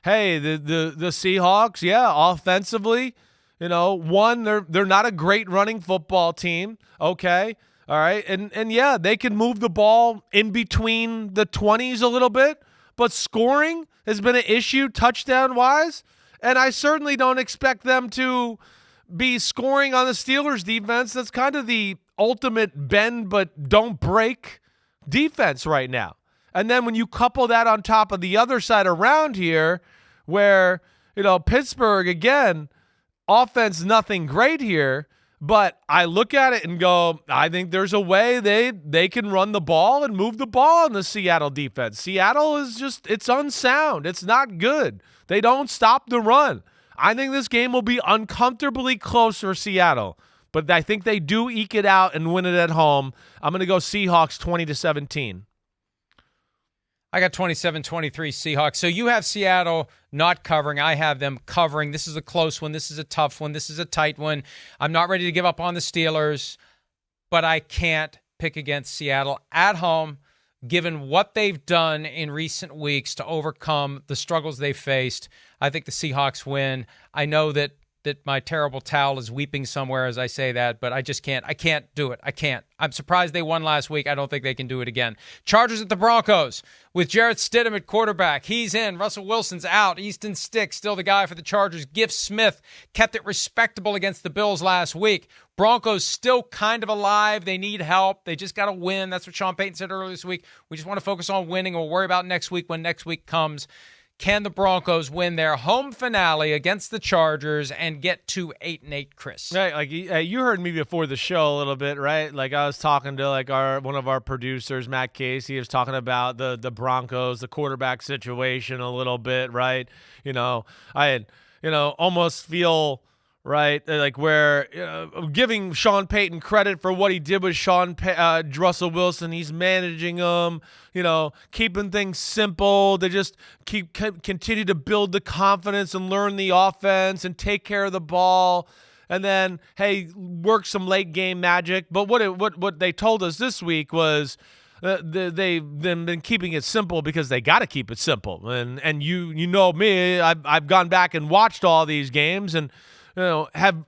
hey, the Seahawks, yeah, offensively, one, they're not a great running football team, okay? All right, and yeah, they can move the ball in between the 20s a little bit, but scoring has been an issue touchdown-wise, and I certainly don't expect them to be scoring on the Steelers' defense. That's kind of the ultimate bend but don't break defense right now. And then when you couple that on top of the other side around here, where, Pittsburgh, again, offense nothing great here, but I look at it and go, I think there's a way they can run the ball and move the ball in the Seattle defense. Seattle is it's unsound. It's not good. They don't stop the run. I think this game will be uncomfortably close for Seattle, but I think they do eke it out and win it at home. I'm going to go Seahawks 20-17. I got 27-23 Seahawks. So you have Seattle not covering. I have them covering. This is a close one. This is a tough one. This is a tight one. I'm not ready to give up on the Steelers, but I can't pick against Seattle at home, given what they've done in recent weeks to overcome the struggles they faced. I think the Seahawks win. I know that my terrible towel is weeping somewhere as I say that, but I just can't. I can't do it. I can't. I'm surprised they won last week. I don't think they can do it again. Chargers at the Broncos with Jarrett Stidham at quarterback. He's in. Russell Wilson's out. Easton Stick still the guy for the Chargers. Gift Smith kept it respectable against the Bills last week. Broncos still kind of alive. They need help. They just got to win. That's what Sean Payton said earlier this week. We just want to focus on winning. We'll worry about next week when next week comes. Can the Broncos win their home finale against the Chargers and get to 8-8, Chris? Right, like you heard me before the show a little bit, right? Like I was talking to one of our producers, Matt Casey, was talking about the Broncos, the quarterback situation a little bit, right? I had almost feel right like where giving Sean Payton credit for what he did with Russell Wilson. He's managing them, keeping things simple. They just continue to build the confidence and learn the offense and take care of the ball. And then, hey, work some late game magic. But what they told us this week was they've been keeping it simple because they got to keep it simple. And you know me, I've gone back and watched all these games and have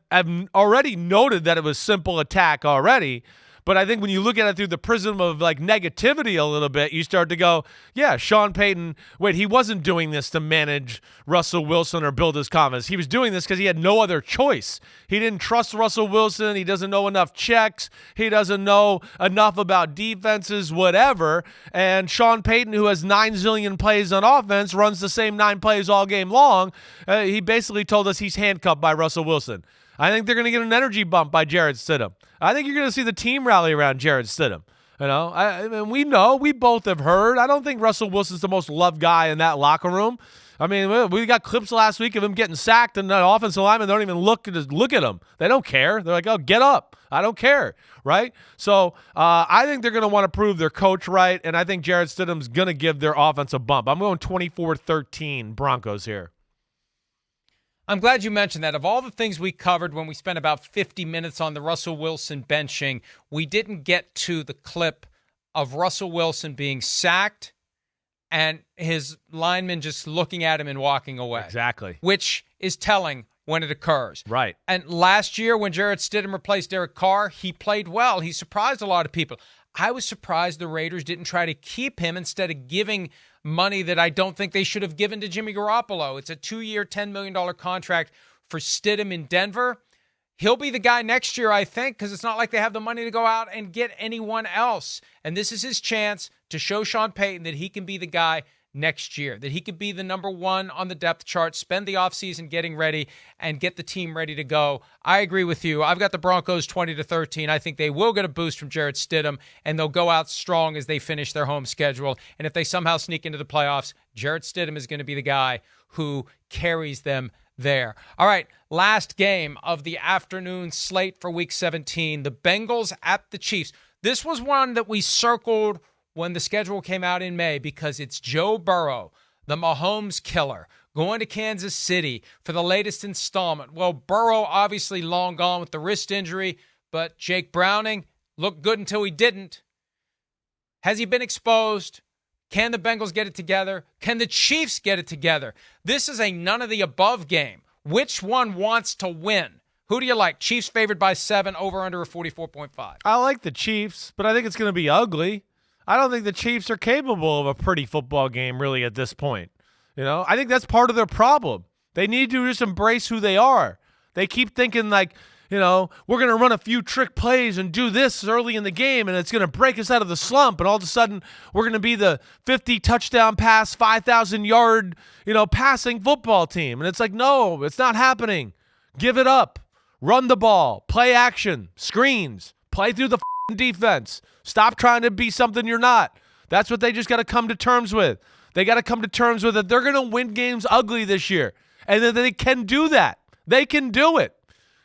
already noted that it was simple attack already. But I think when you look at it through the prism of like negativity a little bit, you start to go, yeah, Sean Payton, he wasn't doing this to manage Russell Wilson or build his confidence. He was doing this because he had no other choice. He didn't trust Russell Wilson. He doesn't know enough checks. He doesn't know enough about defenses, whatever. And Sean Payton, who has 9 zillion plays on offense, runs the same 9 plays all game long. He basically told us he's handcuffed by Russell Wilson. I think they're going to get an energy bump by Jarrett Stidham. I think you're going to see the team rally around Jarrett Stidham. We both have heard. I don't think Russell Wilson's the most loved guy in that locker room. I mean, we got clips last week of him getting sacked, and the offensive linemen don't even look at him. They don't care. They're like, oh, get up. I don't care, right? So I think they're going to want to prove their coach right, and I think Jarrett Stidham's going to give their offense a bump. I'm going 24-13 Broncos here. I'm glad you mentioned that. Of all the things we covered when we spent about 50 minutes on the Russell Wilson benching, we didn't get to the clip of Russell Wilson being sacked and his lineman just looking at him and walking away. Exactly. Which is telling when it occurs. Right. And last year when Jarrett Stidham replaced Derek Carr, he played well. He surprised a lot of people. I was surprised the Raiders didn't try to keep him instead of giving money that I don't think they should have given to Jimmy Garoppolo. It's a 2-year, $10 million contract for Stidham in Denver. He'll be the guy next year, I think, because it's not like they have the money to go out and get anyone else. And this is his chance to show Sean Payton that he can be the guy next year, that he could be the number one on the depth chart, spend the offseason getting ready, and get the team ready to go. I agree with you. I've got the Broncos 20-13. I think they will get a boost from Jarrett Stidham, and they'll go out strong as they finish their home schedule. And if they somehow sneak into the playoffs, Jarrett Stidham is going to be the guy who carries them there. All right, last game of the afternoon slate for Week 17, the Bengals at the Chiefs. This was one that we circled when the schedule came out in May because it's Joe Burrow, the Mahomes killer, going to Kansas City for the latest installment. Well, Burrow obviously long gone with the wrist injury, but Jake Browning looked good until he didn't. Has he been exposed? Can the Bengals get it together? Can the Chiefs get it together? This is a none of the above game. Which one wants to win? Who do you like? Chiefs favored by 7, over under a 44.5. I like the Chiefs, but I think it's going to be ugly. I don't think the Chiefs are capable of a pretty football game really at this point. I think that's part of their problem. They need to just embrace who they are. They keep thinking like, we're going to run a few trick plays and do this early in the game, and it's going to break us out of the slump, and all of a sudden we're going to be the 50-touchdown pass, 5,000-yard, passing football team. And it's like, no, it's not happening. Give it up. Run the ball. Play action. Screens. Play through the defense. Stop trying to be something you're not. That's what they just got to come to terms with. They got to come to terms with that they're going to win games ugly this year, and that they can do that. They can do it.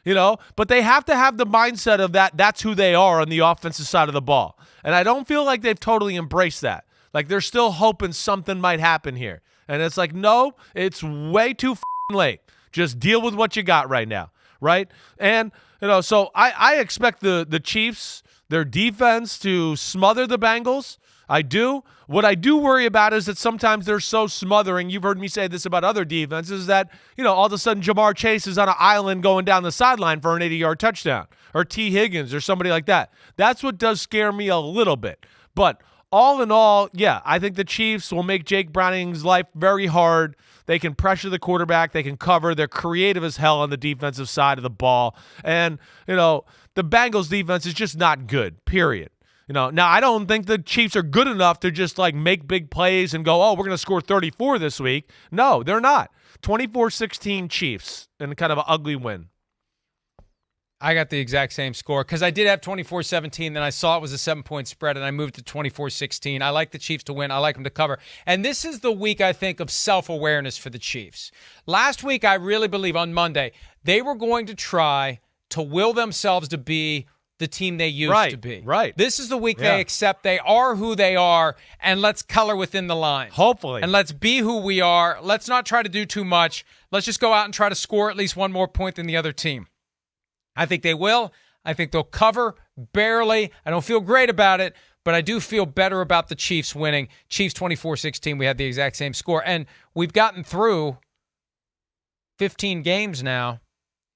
But they have to have the mindset of that. That's who they are on the offensive side of the ball. And I don't feel like they've totally embraced that. Like they're still hoping something might happen here. And it's like, no, it's way too late. Just deal with what you got right now. Right. And, so I expect the Chiefs, their defense to smother the Bengals. I do. What I do worry about is that sometimes they're so smothering. You've heard me say this about other defenses that, all of a sudden Jamar Chase is on an island going down the sideline for an 80-yard touchdown, or T. Higgins or somebody like that. That's what does scare me a little bit. But all in all, yeah, I think the Chiefs will make Jake Browning's life very hard. They can pressure the quarterback. They can cover. They're creative as hell on the defensive side of the ball. And, the Bengals defense is just not good, period. Now I don't think the Chiefs are good enough to just like make big plays and go, oh, we're going to score 34 this week. No, they're not. 24-16 Chiefs in kind of an ugly win. I got the exact same score because I did have 24-17. Then I saw it was a 7-point spread, and I moved to 24-16. I like the Chiefs to win. I like them to cover. And this is the week, I think, of self-awareness for the Chiefs. Last week, I really believe on Monday, they were going to try to will themselves to be the team they used to be. Right. This is the week they accept they are who they are, and let's color within the line. Hopefully. And let's be who we are. Let's not try to do too much. Let's just go out and try to score at least one more point than the other team. I think they will. I think they'll cover barely. I don't feel great about it, but I do feel better about the Chiefs winning. Chiefs 24-16. We had the exact same score. And we've gotten through 15 games now.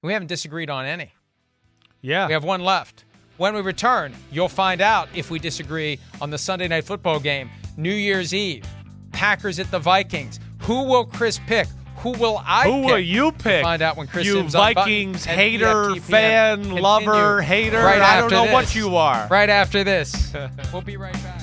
We haven't disagreed on any. Yeah. We have one left. When we return, you'll find out if we disagree on the Sunday Night Football game. New Year's Eve, Packers at the Vikings. Who will Chris pick? Who will I pick? Who will you pick? We'll find out when Chris you Simms Vikings Unbuttoned hater, fan, lover, hater. Right I don't know this. what you are. Right after this. We'll be right back.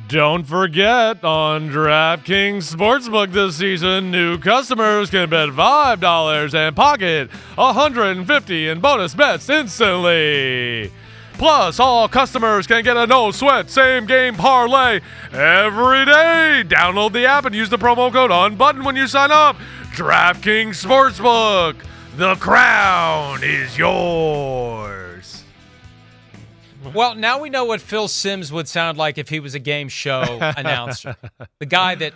Don't forget, on DraftKings Sportsbook this season, new customers can bet $5 and pocket $150 in bonus bets instantly. Plus, all customers can get a no-sweat same-game parlay every day. Download the app and use the promo code UNBUTTONED when you sign up. DraftKings Sportsbook. The crown is yours. Well, now we know what Phil Simms would sound like if he was a game show announcer. The guy that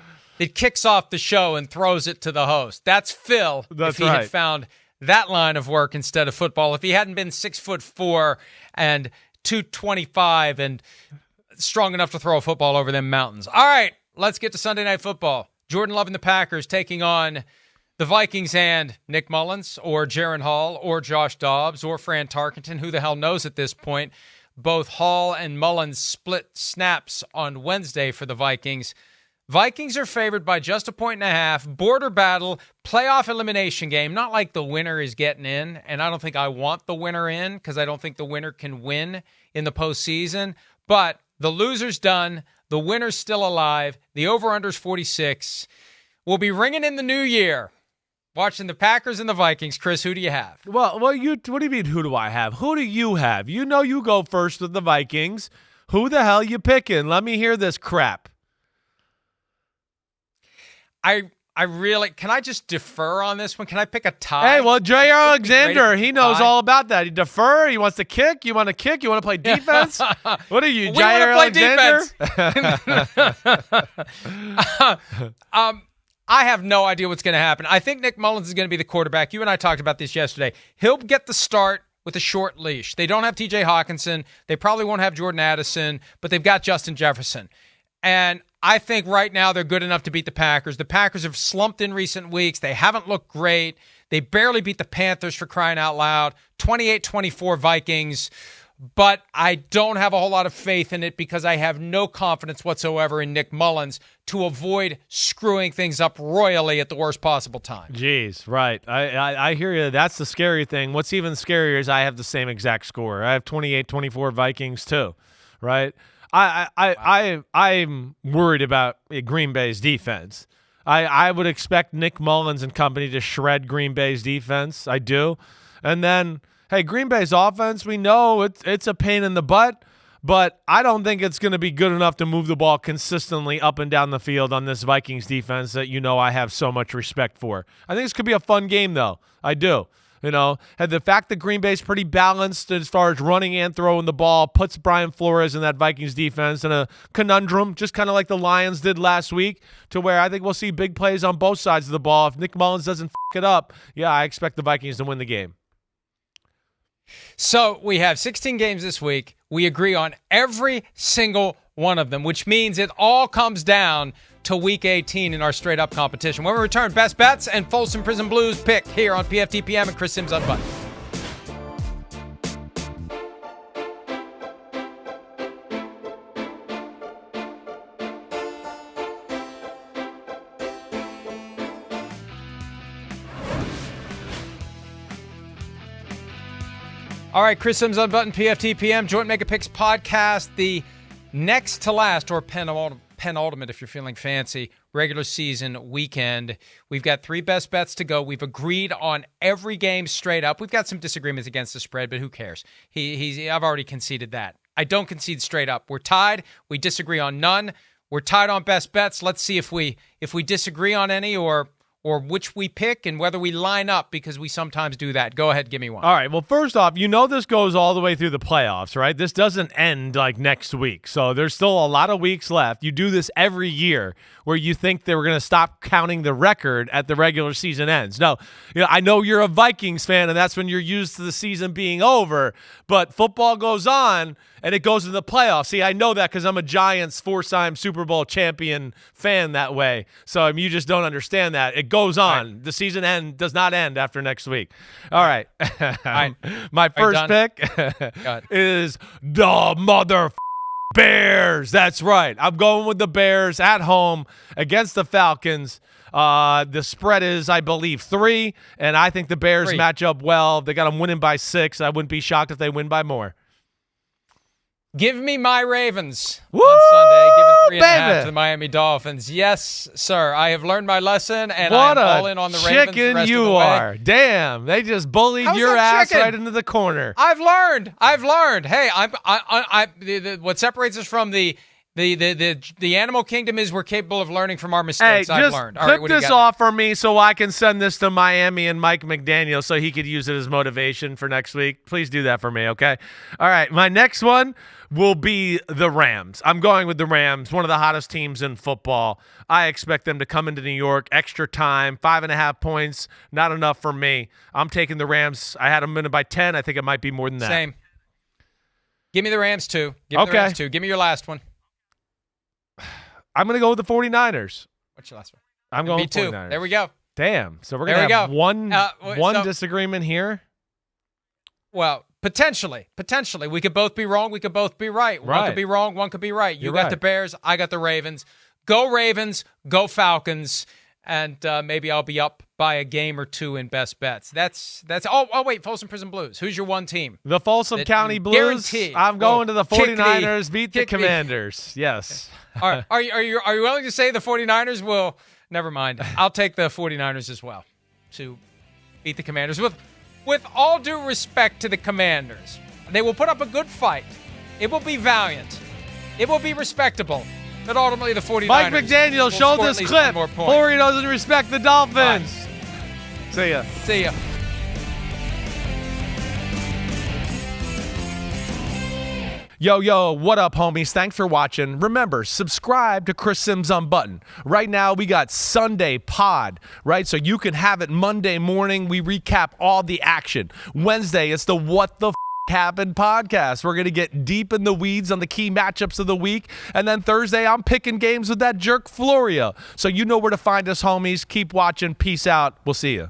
kicks off the show and throws it to the host. That's Phil. That's if he had found that line of work instead of football. If he hadn't been 6'4" and 225 and strong enough to throw a football over them mountains. All right, let's get to Sunday Night Football. Jordan Love and the Packers taking on the Vikings and Nick Mullins or Jaron Hall or Josh Dobbs or Fran Tarkenton. Who the hell knows at this point? Both Hall and Mullins split snaps on Wednesday for the Vikings. Vikings are favored by just 1.5. Border battle, playoff elimination game. Not like the winner is getting in, and I don't think I want the winner in because I don't think the winner can win in the postseason. But the loser's done. The winner's still alive. The over-under's 46. We'll be ringing in the new year. Watching the Packers and the Vikings. Chris, who do you have? Well, what do you mean, who do I have? Who do you have? You know you go first with the Vikings. Who the hell you picking? Let me hear this crap. I really, can I just defer on this one? Can I pick a tie? Hey, well, Jay Alexander, he knows all about that. He defer. He wants to kick. You want to kick? You want to play defense? What are you, Jay Alexander? I have no idea what's going to happen. I think Nick Mullins is going to be the quarterback. You and I talked about this yesterday. He'll get the start with a short leash. They don't have TJ Hawkinson. They probably won't have Jordan Addison, but they've got Justin Jefferson. And I think right now they're good enough to beat the Packers. The Packers have slumped in recent weeks. They haven't looked great. They barely beat the Panthers, for crying out loud. 28-24 Vikings. But I don't have a whole lot of faith in it because I have no confidence whatsoever in Nick Mullins to avoid screwing things up royally at the worst possible time. Jeez, right. I hear you. That's the scary thing. What's even scarier is I have the same exact score. I have 28-24 Vikings too, right? I'm worried about Green Bay's defense. I would expect Nick Mullins and company to shred Green Bay's defense. I do. And then, hey, Green Bay's offense, we know it's a pain in the butt, but I don't think it's going to be good enough to move the ball consistently up and down the field on this Vikings defense that I have so much respect for. I think this could be a fun game, though. I do. And the fact that Green Bay's pretty balanced as far as running and throwing the ball puts Brian Flores in that Vikings defense in a conundrum, just kind of like the Lions did last week, to where I think we'll see big plays on both sides of the ball. If Nick Mullins doesn't it up, I expect the Vikings to win the game. So we have 16 games this week. We agree on every single one of them, which means it all comes down to Week 18 in our straight-up competition. When we return, Best Bets and Folsom Prison Blues pick here on PFTPM and Chris Simms Unbuttoned. All right, Chris Simms Unbuttoned, PFTPM, Joint Mega Picks podcast, the next to last, or penultimate if you're feeling fancy, regular season weekend. We've got 3 best bets to go. We've agreed on every game straight up. We've got some disagreements against the spread, but who cares? I've already conceded that. I don't concede straight up. We're tied. We disagree on none. We're tied on best bets. Let's see if we disagree on any or which we pick and whether we line up, because we sometimes do that. Go ahead, give me one. All right, well, first off, this goes all the way through the playoffs, right? This doesn't end like next week, so there's still a lot of weeks left. You do this every year where you think they were going to stop counting the record at the regular season ends. No, I know you're a Vikings fan, and that's when you're used to the season being over, but football goes on, and it goes to the playoffs. See, I know that because I'm a Giants 4-time Super Bowl champion fan that way. So you just don't understand that. It goes on. Right. The season does not end after next week. All right. My first pick is the mother Bears. That's right. I'm going with the Bears at home against the Falcons. The spread is, I believe, 3, and I think the Bears match up well. They got them winning by 6. I wouldn't be shocked if they win by more. Give me my Ravens on Sunday, giving 3.5 to the Miami Dolphins. Yes, sir. I have learned my lesson, and I'm all in on the Ravens. What a chicken you are. Damn, they just bullied your ass right into the corner. I've learned. Hey, what separates us from the animal kingdom is we're capable of learning from our mistakes. I've learned. All right, clip this off for me so I can send this to Miami and Mike McDaniel so he could use it as motivation for next week. Please do that for me, okay? All right, my next one will be the Rams. I'm going with the Rams, one of the hottest teams in football. I expect them to come into New York, extra time, 5.5 points, not enough for me. I'm taking the Rams. I had them winning by 10. I think it might be more than that. Same. Give me the Rams, too. Give me the Rams, too. Give me your last one. I'm going to go with the 49ers. What's your last one? I'm going with 49ers. There we go. Damn. So we're going to have one disagreement here? Well, potentially. We could both be wrong. We could both be right. One could be wrong. One could be right. You got the Bears. I got the Ravens. Go Ravens. Go Falcons. And maybe I'll be up by a game or 2 in best bets. That's. Oh, wait, Folsom Prison Blues. Who's your one team? The Folsom County Blues. I'm going to the 49ers. Beat the Commanders. Yes. All right. Are you willing to say the 49ers will? Never mind. I'll take the 49ers as well to beat the Commanders. With all due respect to the Commanders, they will put up a good fight. It will be valiant. It will be respectable. But ultimately, the 49ers. Mike McDaniel, show this clip. Corey doesn't respect the Dolphins. Bye. See ya. Yo, what up, homies? Thanks for watching. Remember, subscribe to Chris Simms Unbuttoned. Right now, we got Sunday pod, right? So you can have it Monday morning. We recap all the action. Wednesday, it's the What the Happened podcast. We're going to get deep in the weeds on the key matchups of the week. And then Thursday, I'm picking games with that jerk Florio. So you know where to find us, homies. Keep watching. Peace out. We'll see you.